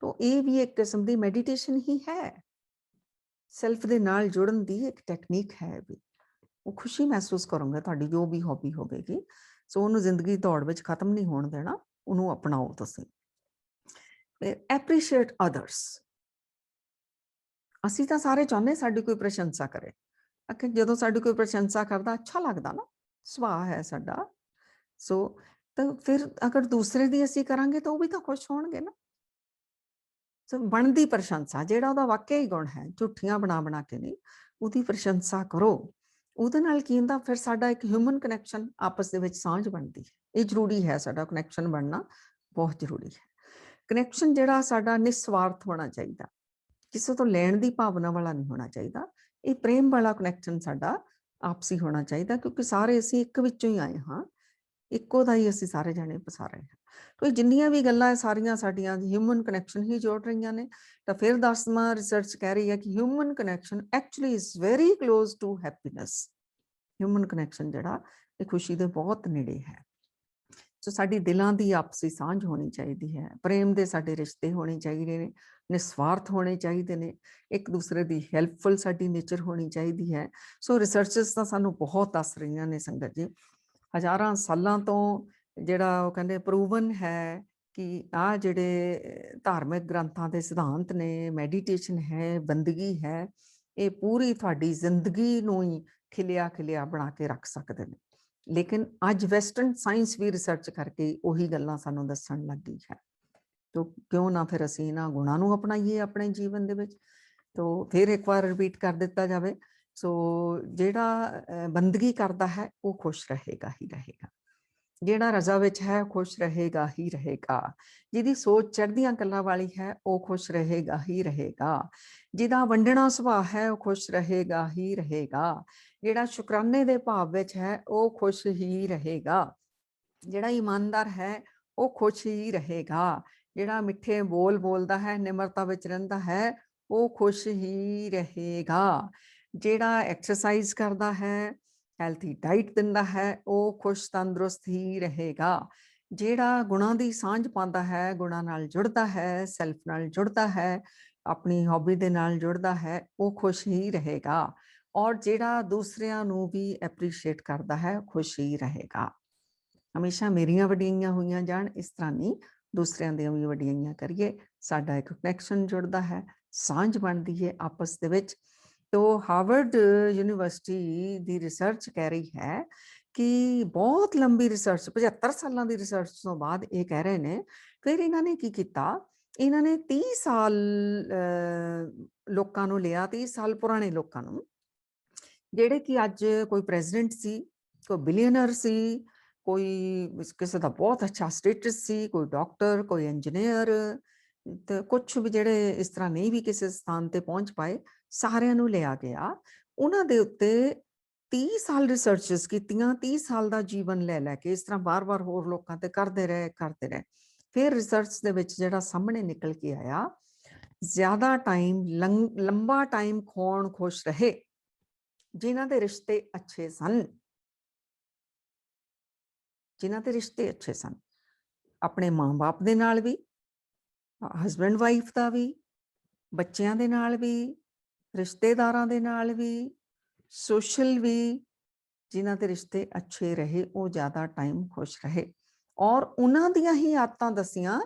ਤਾਂ ਇਹ ਵੀ ਇੱਕ ਕਿਸਮ ਦੀ ਮੈਡੀਟੇਸ਼ਨ ਹੀ ਹੈ। ਸੈਲਫ ਦੇ ਨਾਲ ਜੁੜਨ ਦੀ ਇੱਕ ਟੈਕਨੀਕ ਹੈ ਵੀ। ਉਹ ਖੁਸ਼ੀ ਮਹਿਸੂਸ ਕਰੋਗੇ ਤੁਹਾਡੀ ਜੋ ਵੀ ਹੌਬੀ ਹੋਵੇਗੀ। ਸੋ ਉਹਨੂੰ ਜ਼ਿੰਦਗੀ ਦੌੜ ਵਿੱਚ ਖਤਮ ਨਹੀਂ ਹੋਣ ਦੇਣਾ, ਉਹਨੂੰ ਅਪਣਾਓ ਤੁਸੀਂ। Appreciate others. ਅਸੀਂ ਤਾਂ ਸਾਰੇ ਚਾਹੁੰਦੇ ਸਾਡੀ ਕੋਈ ਪ੍ਰਸ਼ੰਸਾ ਕਰੇ। ਅਖੇ ਜਦੋਂ ਸਾਡੀ ਕੋਈ ਪ੍ਰਸ਼ੰਸਾ ਕਰਦਾ ਅੱਛਾ ਲੱਗਦਾ ਨਾ, ਸੁਭਾਅ ਹੈ ਸਾਡਾ। ਸੋ ਤਾਂ ਫਿਰ ਅਗਰ ਦੂਸਰੇ ਦੀ ਅਸੀਂ ਕਰਾਂਗੇ ਤਾਂ ਉਹ ਵੀ ਤਾਂ ਖੁਸ਼ ਹੋਣਗੇ ਨਾ। ਸੋ ਬਣਦੀ ਪ੍ਰਸ਼ੰਸਾ, ਜਿਹੜਾ ਉਹਦਾ ਵਾਕਿਆ ਹੀ ਗੁਣ ਹੈ, ਝੂਠੀਆਂ ਬਣਾ ਕੇ ਨਹੀਂ, ਉਹਦੀ ਪ੍ਰਸ਼ੰਸਾ ਕਰੋ। ਉਹਦੇ ਨਾਲ ਕੀ ਹੁੰਦਾ, ਫਿਰ ਸਾਡਾ ਇੱਕ ਹਿਊਮਨ ਕਨੈਕਸ਼ਨ ਆਪਸ ਦੇ ਵਿੱਚ ਸਾਂਝ ਬਣਦੀ ਹੈ। ਇਹ ਜ਼ਰੂਰੀ ਹੈ, ਸਾਡਾ ਕਨੈਕਸ਼ਨ ਬਣਨਾ ਬਹੁਤ ਜ਼ਰੂਰੀ ਹੈ। ਕਨੈਕਸ਼ਨ ਜਿਹੜਾ ਸਾਡਾ ਨਿਸਵਾਰਥ ਹੋਣਾ ਚਾਹੀਦਾ, ਕਿਸੇ ਤੋਂ ਲੈਣ ਦੀ ਭਾਵਨਾ ਵਾਲਾ ਨਹੀਂ ਹੋਣਾ ਚਾਹੀਦਾ। ਇਹ ਪ੍ਰੇਮ ਵਾਲਾ ਕਨੈਕਸ਼ਨ ਸਾਡਾ ਆਪਸੀ ਹੋਣਾ ਚਾਹੀਦਾ, ਕਿਉਂਕਿ ਸਾਰੇ ਅਸੀਂ ਇੱਕ ਵਿੱਚੋਂ ਹੀ ਆਏ ਹਾਂ, ਇੱਕੋ ਦਾ ਹੀ ਅਸੀਂ ਸਾਰੇ ਜਾਣੇ ਪਸਾਰੇ ਹਾਂ। ਕੋਈ ਜਿੰਨੀਆਂ ਵੀ ਗੱਲਾਂ ਹੈ ਸਾਰੀਆਂ ਸਾਡੀਆਂ ਹਿਊਮਨ ਕਨੈਕਸ਼ਨ ਹੀ ਜੋੜ ਰਹੀਆਂ ਨੇ। ਤਾਂ ਫਿਰ 10ਵਾਂ ਰਿਸਰਚ ਕਹਿ ਰਹੀ ਹੈ ਕਿ human connection actually is very close to happiness. Human connection ਜਿਹੜਾ ਇਹ ਖੁਸ਼ੀ ਦੇ ਬਹੁਤ ਨੇੜੇ ਹੈ। ਸੋ ਸਾਡੀ ਦਿਲਾਂ ਦੀ ਆਪਸੀ ਸਾਂਝ ਹੋਣੀ ਚਾਹੀਦੀ ਹੈ, ਪ੍ਰੇਮ ਦੇ ਸਾਡੇ ਰਿਸ਼ਤੇ ਹੋਣੇ ਚਾਹੀਦੇ ਨੇ, ਨਿਸਵਾਰਥ ਹੋਣੇ ਚਾਹੀਦੇ ਨੇ, ਇੱਕ ਦੂਸਰੇ ਦੀ ਹੈਲਪਫੁਲ ਸਾਡੀ ਨੇਚਰ ਹੋਣੀ ਚਾਹੀਦੀ ਹੈ। ਸੋ ਰਿਸਰਚਸ ਤਾਂ ਸਾਨੂੰ ਬਹੁਤ ਦੱਸ ਰਹੀਆਂ ਨੇ ਸੰਗਤ ਜੀ, ਹਜ਼ਾਰਾਂ ਸਾਲਾਂ ਤੋਂ ਜਿਹੜਾ ਉਹ ਕਹਿੰਦੇ ਪ੍ਰੂਵਨ ਹੈ ਕਿ ਆਹ ਜਿਹੜੇ ਧਾਰਮਿਕ ਗ੍ਰੰਥਾਂ ਦੇ ਸਿਧਾਂਤ ਨੇ, ਮੈਡੀਟੇਸ਼ਨ ਹੈ, ਬੰਦਗੀ ਹੈ, ਇਹ ਪੂਰੀ ਤੁਹਾਡੀ ਜ਼ਿੰਦਗੀ ਨੂੰ ਹੀ ਖਿਲਿਆ ਬਣਾ ਕੇ ਰੱਖ ਸਕਦੇ ਨੇ। ਲੇਕਿਨ ਅੱਜ ਵੈਸਟਰਨ ਸਾਇੰਸ ਵੀ ਰਿਸਰਚ ਕਰਕੇ ਉਹੀ ਗੱਲਾਂ ਸਾਨੂੰ ਦੱਸਣ ਲੱਗੀ ਹੈ। ਤੋ ਕਿਉਂ ਨਾ ਫਿਰ ਅਸੀਂ ਇਹਨਾਂ ਗੁਣਾਂ ਨੂੰ ਅਪਣਾਈਏ ਆਪਣੇ ਜੀਵਨ ਦੇ ਵਿੱਚ। ਤੋ ਫਿਰ ਇੱਕ ਵਾਰ ਰਿਪੀਟ ਕਰ ਦਿੱਤਾ ਜਾਵੇ। ਸੋ ਜਿਹੜਾ ਬੰਦਗੀ ਕਰਦਾ ਹੈ ਉਹ ਖੁਸ਼ ਰਹੇਗਾ ਹੀ ਰਹੇਗਾ, ਜਿਹੜਾ ਰਜ਼ਾ ਵਿੱਚ ਹੈ ਖੁਸ਼ ਰਹੇਗਾ ਹੀ ਰਹੇਗਾ, ਜਿਹਦੀ ਸੋਚ ਚੜ੍ਹਦੀਆਂ ਕਲਾਂ ਵਾਲੀ ਹੈ ਉਹ ਖੁਸ਼ ਰਹੇਗਾ ਹੀ ਰਹੇਗਾ, ਜਿਹਦਾ ਵੰਡਣਾ ਸੁਭਾਅ ਹੈ ਉਹ ਖੁਸ਼ ਰਹੇਗਾ ਹੀ ਰਹੇਗਾ, ਜਿਹੜਾ ਸ਼ੁਕਰਾਨੇ ਦੇ ਭਾਵ ਵਿੱਚ ਹੈ ਉਹ ਖੁਸ਼ ਹੀ ਰਹੇਗਾ, ਜਿਹੜਾ ਇਮਾਨਦਾਰ ਹੈ ਉਹ ਖੁਸ਼ ਹੀ ਰਹੇਗਾ, ਜਿਹੜਾ ਮਿੱਠੇ ਬੋਲ ਬੋਲਦਾ ਹੈ, ਨਿਮਰਤਾ ਵਿੱਚ ਰਹਿੰਦਾ ਹੈ, ਉਹ ਖੁਸ਼ ਹੀ ਰਹੇਗਾ, ਜਿਹੜਾ ਐਕਸਰਸਾਈਜ਼ ਕਰਦਾ ਹੈ, ਹੈਲਥੀ ਡਾਈਟ ਦਿੰਦਾ ਹੈ, ਉਹ ਖੁਸ਼ ਤੰਦਰੁਸਤ ਹੀ ਰਹੇਗਾ। ਜਿਹੜਾ ਗੁਣਾਂ ਦੀ ਸਾਂਝ ਪਾਉਂਦਾ ਹੈ, ਗੁਣਾਂ ਨਾਲ ਜੁੜਦਾ ਹੈ, ਸੈਲਫ ਨਾਲ ਜੁੜਦਾ ਹੈ, ਆਪਣੀ ਹੌਬੀ ਦੇ ਨਾਲ ਜੁੜਦਾ ਹੈ, ਉਹ ਖੁਸ਼ ਹੀ ਰਹੇਗਾ। ਔਰ ਜਿਹੜਾ ਦੂਸਰਿਆਂ ਨੂੰ ਵੀ ਐਪਰੀਸ਼ੀਏਟ ਕਰਦਾ ਹੈ, ਖੁਸ਼ ਹੀ ਰਹੇਗਾ। ਹਮੇਸ਼ਾ ਮੇਰੀਆਂ ਵਡਿਆਈਆਂ ਹੋਈਆਂ ਜਾਣ, ਇਸ ਤਰ੍ਹਾਂ ਨਹੀਂ, ਦੂਸਰਿਆਂ ਦੀਆਂ ਵੀ ਵਡਿਆਈਆਂ ਕਰੀਏ। ਸਾਡਾ ਇੱਕ ਕਨੈਕਸ਼ਨ ਜੁੜਦਾ ਹੈ, ਸਾਂਝ ਬਣਦੀ ਹੈ ਆਪਸ ਦੇ ਵਿੱਚ। ਤੋ ਹਾਰਵਰਡ ਯੂਨੀਵਰਸਿਟੀ ਦੀ ਰਿਸਰਚ ਕਹਿ ਰਹੀ ਹੈ ਕਿ ਬਹੁਤ ਲੰਬੀ ਰਿਸਰਚ, 75 ਸਾਲਾਂ ਦੀ ਰਿਸਰਚ ਤੋਂ ਬਾਅਦ ਇਹ ਕਹਿ ਰਹੇ ਨੇ। ਫਿਰ ਇਹਨਾਂ ਨੇ ਕੀ ਕੀਤਾ, ਇਹਨਾਂ ਨੇ 30 ਸਾਲ ਲੋਕਾਂ ਨੂੰ ਲਿਆ, 30 ਸਾਲ ਪੁਰਾਣੇ ਲੋਕਾਂ ਨੂੰ, ਜਿਹੜੇ ਕਿ ਅੱਜ ਕੋਈ ਪ੍ਰੈਜ਼ੀਡੈਂਟ ਸੀ, ਕੋਈ ਬਿਲੀਅਨਰ ਸੀ, ਕੋਈ ਕਿਸੇ ਦਾ ਬਹੁਤ ਅੱਛਾ ਸਟੇਟਸ ਸੀ, ਕੋਈ ਡਾਕਟਰ, ਕੋਈ ਇੰਜੀਨੀਅਰ, ਤੇ ਕੁਛ ਵੀ ਜਿਹੜੇ ਇਸ ਤਰ੍ਹਾਂ ਨਹੀਂ ਵੀ ਕਿਸੇ ਸਥਾਨ ਤੇ ਪਹੁੰਚ ਪਾਏ, ਸਾਰਿਆਂ ਨੂੰ ਲਿਆ ਗਿਆ। ਉਹਨਾਂ ਦੇ ਉੱਤੇ 30 ਸਾਲ ਰਿਸਰਚਸ ਕੀਤੀਆਂ, 30 ਸਾਲ ਦਾ ਜੀਵਨ ਲੈ ਲੈ ਕੇ, ਇਸ ਤਰ੍ਹਾਂ ਬਾਰ-ਬਾਰ ਹੋਰ ਲੋਕਾਂ ਤੇ ਕਰਦੇ ਰਹੇ। ਫਿਰ ਰਿਸਰਚ ਦੇ ਵਿੱਚ ਜਿਹੜਾ ਸਾਹਮਣੇ ਨਿਕਲ ਕੇ ਆਇਆ, ਜ਼ਿਆਦਾ ਟਾਈਮ, ਲੰਬਾ ਟਾਈਮ ਕੌਣ ਖੁਸ਼ ਰਹੇ, ਜਿਨ੍ਹਾਂ ਦੇ ਰਿਸ਼ਤੇ ਅੱਛੇ ਸਨ, ਜਿਨ੍ਹਾਂ ਦੇ ਰਿਸ਼ਤੇ ਅੱਛੇ ਸਨ, ਆਪਣੇ ਮਾਂ-ਬਾਪ ਦੇ ਨਾਲ ਵੀ, ਹਸਬੈਂਡ ਵਾਈਫ ਦਾ ਵੀ, ਬੱਚਿਆਂ ਦੇ ਨਾਲ ਵੀ, ਰਿਸ਼ਤੇਦਾਰਾਂ ਦੇ ਨਾਲ ਵੀ, ਸੋਸ਼ਲ ਵੀ, ਜਿਨ੍ਹਾਂ ਦੇ ਰਿਸ਼ਤੇ ਅੱਛੇ ਰਹੇ, ਉਹ ਜ਼ਿਆਦਾ ਟਾਈਮ ਖੁਸ਼ ਰਹੇ। ਔਰ ਉਹਨਾਂ ਦੀਆਂ ਹੀ ਆਦਤਾਂ ਦੱਸੀਆਂ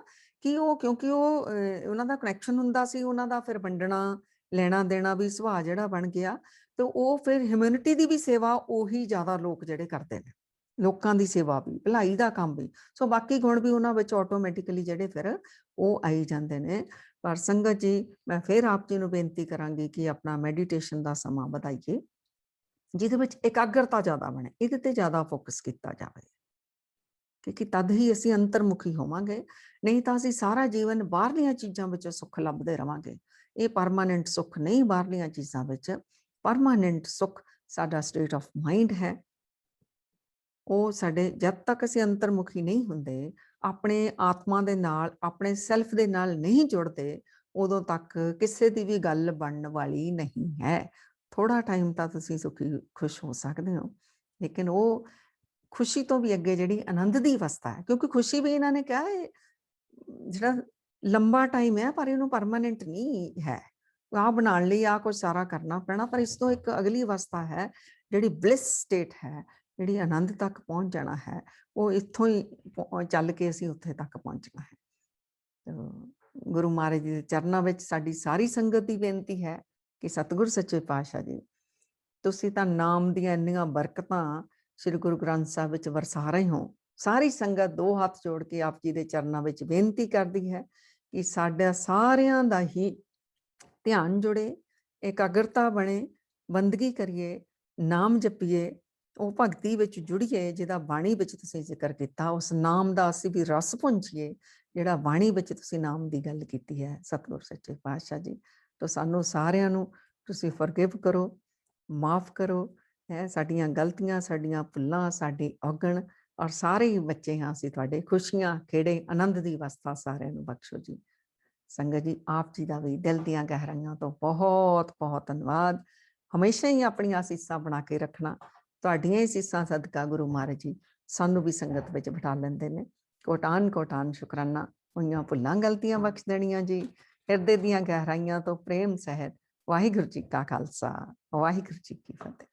ਕਿ ਉਹ, ਕਿਉਂਕਿ ਉਹ ਉਹਨਾਂ ਦਾ ਕਨੈਕਸ਼ਨ ਹੁੰਦਾ ਸੀ, ਉਹਨਾਂ ਦਾ ਫਿਰ ਵੰਡਣਾ ਲੈਣਾ ਦੇਣਾ ਵੀ ਸੁਭਾਅ ਜਿਹੜਾ ਬਣ ਗਿਆ, ਤੇ ਉਹ ਫਿਰ ਹਿਊਮੈਨਿਟੀ ਦੀ ਵੀ ਸੇਵਾ ਉਹੀ ਜ਼ਿਆਦਾ ਲੋਕ ਜਿਹੜੇ ਕਰਦੇ ਨੇ, ਲੋਕਾਂ ਦੀ ਸੇਵਾ ਵੀ, ਭਲਾਈ ਦਾ ਕੰਮ ਵੀ। ਸੋ ਬਾਕੀ ਗੁਣ ਵੀ ਉਹਨਾਂ ਵਿੱਚ ਆਟੋਮੈਟਿਕਲੀ ਜਿਹੜੇ ਫਿਰ ਉਹ ਆਈ ਜਾਂਦੇ ਨੇ। ਪਰ ਸੰਗਤ ਜੀ, ਮੈਂ ਫਿਰ ਆਪ ਜੀ ਨੂੰ ਬੇਨਤੀ ਕਰਾਂਗੀ ਕਿ ਆਪਣਾ ਮੈਡੀਟੇਸ਼ਨ ਦਾ ਸਮਾਂ ਵਧਾਈਏ, ਜਿਹਦੇ ਵਿੱਚ ਇਕਾਗਰਤਾ ਜ਼ਿਆਦਾ ਬਣੇ, ਇਹਦੇ ਤੇ ਜ਼ਿਆਦਾ ਫੋਕਸ ਕੀਤਾ ਜਾਵੇ, ਕਿਉਂਕਿ ਤਦ ਹੀ ਅਸੀਂ ਅੰਤਰਮੁਖੀ ਹੋਵਾਂਗੇ। ਨਹੀਂ ਤਾਂ ਅਸੀਂ ਸਾਰਾ ਜੀਵਨ ਬਾਹਰਲੀਆਂ ਚੀਜ਼ਾਂ ਵਿੱਚ ਸੁੱਖ ਲੱਭਦੇ ਰਵਾਂਗੇ। ਇਹ ਪਰਮਾਨੈਂਟ ਸੁੱਖ ਨਹੀਂ ਬਾਹਰਲੀਆਂ ਚੀਜ਼ਾਂ ਵਿੱਚ। ਪਰਮਾਨੈਂਟ ਸੁੱਖ ਸਾਡਾ ਸਟੇਟ ਆਫ ਮਾਈਂਡ ਹੈ। ਉਹ ਸਾਡੇ, ਜਦ ਤੱਕ ਅਸੀਂ ਅੰਤਰਮੁਖੀ ਨਹੀਂ ਹੁੰਦੇ, ਆਪਣੇ ਆਤਮਾ ਦੇ ਨਾਲ, ਆਪਣੇ ਸੈਲਫ ਦੇ ਨਾਲ ਨਹੀਂ ਜੁੜਦੇ, ਉਦੋਂ ਤੱਕ ਕਿਸੇ ਦੀ ਵੀ ਗੱਲ ਬਣਨ ਵਾਲੀ ਨਹੀਂ ਹੈ। ਥੋੜਾ ਟਾਈਮ ਤਾਂ ਤੁਸੀਂ ਸੁਖੀ ਖੁਸ਼ ਹੋ ਸਕਦੇ ਹੋ, ਲੇਕਿਨ ਉਹ ਖੁਸ਼ੀ ਤੋਂ ਵੀ ਅੱਗੇ ਜਿਹੜੀ ਆਨੰਦ ਦੀ ਅਵਸਥਾ ਹੈ, ਕਿਉਂਕਿ ਖੁਸ਼ੀ ਵੀ ਇਹਨਾਂ ਨੇ ਕਿਹਾ ਹੈ ਜਿਹੜਾ ਲੰਬਾ ਟਾਈਮ ਹੈ, ਪਰ ਇਹਨੂੰ ਪਰਮਾਨੈਂਟ ਨਹੀਂ ਹੈ। ਆਹ ਬਣਾਉਣ ਲਈ ਆਹ ਕੁਝ ਸਾਰਾ ਕਰਨਾ ਪੈਣਾ, ਪਰ ਇਸ ਤੋਂ ਇੱਕ ਅਗਲੀ ਅਵਸਥਾ ਹੈ ਜਿਹੜੀ ਬਲਿਸ ਸਟੇਟ ਹੈ, ਜਿਹੜੀ ਆਨੰਦ ਤੱਕ ਪਹੁੰਚ ਜਾਣਾ ਹੈ। ਉਹ ਇੱਥੋਂ ਹੀ ਚੱਲ ਕੇ ਅਸੀਂ ਉੱਥੇ ਤੱਕ ਪਹੁੰਚਣਾ ਹੈ। ਗੁਰੂ ਮਹਾਰਾਜ ਜੀ ਦੇ ਚਰਨਾਂ ਵਿੱਚ ਸਾਡੀ ਸਾਰੀ ਸੰਗਤ ਦੀ ਬੇਨਤੀ ਹੈ ਕਿ ਸਤਿਗੁਰ ਸੱਚੇ ਪਾਤਸ਼ਾਹ ਜੀ, ਤੁਸੀਂ ਤਾਂ ਨਾਮ ਦੀਆਂ ਇੰਨੀਆਂ ਬਰਕਤਾਂ ਸ੍ਰੀ ਗੁਰੂ ਗ੍ਰੰਥ ਸਾਹਿਬ ਵਿੱਚ ਵਰਸਾ ਰਹੇ ਹੋ। ਸਾਰੀ ਸੰਗਤ ਦੋ ਹੱਥ ਜੋੜ ਕੇ ਆਪ ਜੀ ਦੇ ਚਰਨਾਂ ਵਿੱਚ ਬੇਨਤੀ ਕਰਦੀ ਹੈ ਕਿ ਸਾਡਾ ਸਾਰਿਆਂ ਦਾ ਹੀ ਧਿਆਨ ਜੁੜੇ, ਇਕਾਗਰਤਾ ਬਣੇ, ਬੰਦਗੀ ਕਰੀਏ, ਨਾਮ ਜਪੀਏ, ਉਹ ਭਗਤੀ ਵਿੱਚ ਜੁੜੀਏ ਜਿਹਦਾ ਬਾਣੀ ਵਿੱਚ ਤੁਸੀਂ ਜ਼ਿਕਰ ਕੀਤਾ, ਉਸ ਨਾਮ ਦਾ ਅਸੀਂ ਵੀ ਰਸ ਪੁੰਜੀਏ ਜਿਹੜਾ ਬਾਣੀ ਵਿੱਚ ਤੁਸੀਂ ਨਾਮ ਦੀ ਗੱਲ ਕੀਤੀ ਹੈ ਸਤਿਗੁਰ ਸੱਚੇ ਪਾਤਸ਼ਾਹ ਜੀ। ਤਾਂ ਸਾਨੂੰ ਸਾਰਿਆਂ ਨੂੰ ਤੁਸੀਂ ਫੋਰਗਿਵ ਕਰੋ, ਮਾਫ ਕਰੋ ਹੈ ਸਾਡੀਆਂ ਗਲਤੀਆਂ, ਸਾਡੀਆਂ ਭੁੱਲਾਂ, ਸਾਡੇ ਔਗਣ, ਔਰ ਸਾਰੇ ਹੀ ਬੱਚੇ ਹਾਂ ਅਸੀਂ ਤੁਹਾਡੇ, ਖੁਸ਼ੀਆਂ, ਖੇੜੇ, ਆਨੰਦ ਦੀ ਅਵਸਥਾ ਸਾਰਿਆਂ ਨੂੰ ਬਖਸ਼ੋ ਜੀ। ਸੰਗਤ ਜੀ, ਆਪ ਜੀ ਦਾ ਵੀ ਦਿਲ ਦੀਆਂ ਗਹਿਰਾਈਆਂ ਤੋਂ ਬਹੁਤ ਬਹੁਤ ਧੰਨਵਾਦ। ਹਮੇਸ਼ਾ ਹੀ ਆਪਣੀਆਂ ਅਸੀਸਾਂ ਬਣਾ ਕੇ ਰੱਖਣਾ। ਤੁਹਾਡੀਆਂ ਹੀ ਅਸੀਸਾਂ ਸਦਕਾ ਗੁਰੂ ਮਹਾਰਾਜ ਜੀ ਸਾਨੂੰ ਵੀ ਸੰਗਤ ਵਿੱਚ ਬਿਠਾ ਲੈਂਦੇ ਨੇ। ਕੋਟਾਨ ਕੋਟਾਨ ਸ਼ੁਕਰਾਨਾ। ਹੋਈਆਂ ਭੁੱਲਾਂ ਗਲਤੀਆਂ ਬਖਸ਼ ਦੇਣੀਆਂ ਜੀ। ਹਿਰਦੇ ਦੀਆਂ ਗਹਿਰਾਈਆਂ ਤੋਂ ਪ੍ਰੇਮ ਸਹਿਤ ਵਾਹਿਗੁਰੂ ਜੀ ਕਾ ਖਾਲਸਾ, ਵਾਹਿਗੁਰੂ ਜੀ ਕੀ ਫਤਿਹ।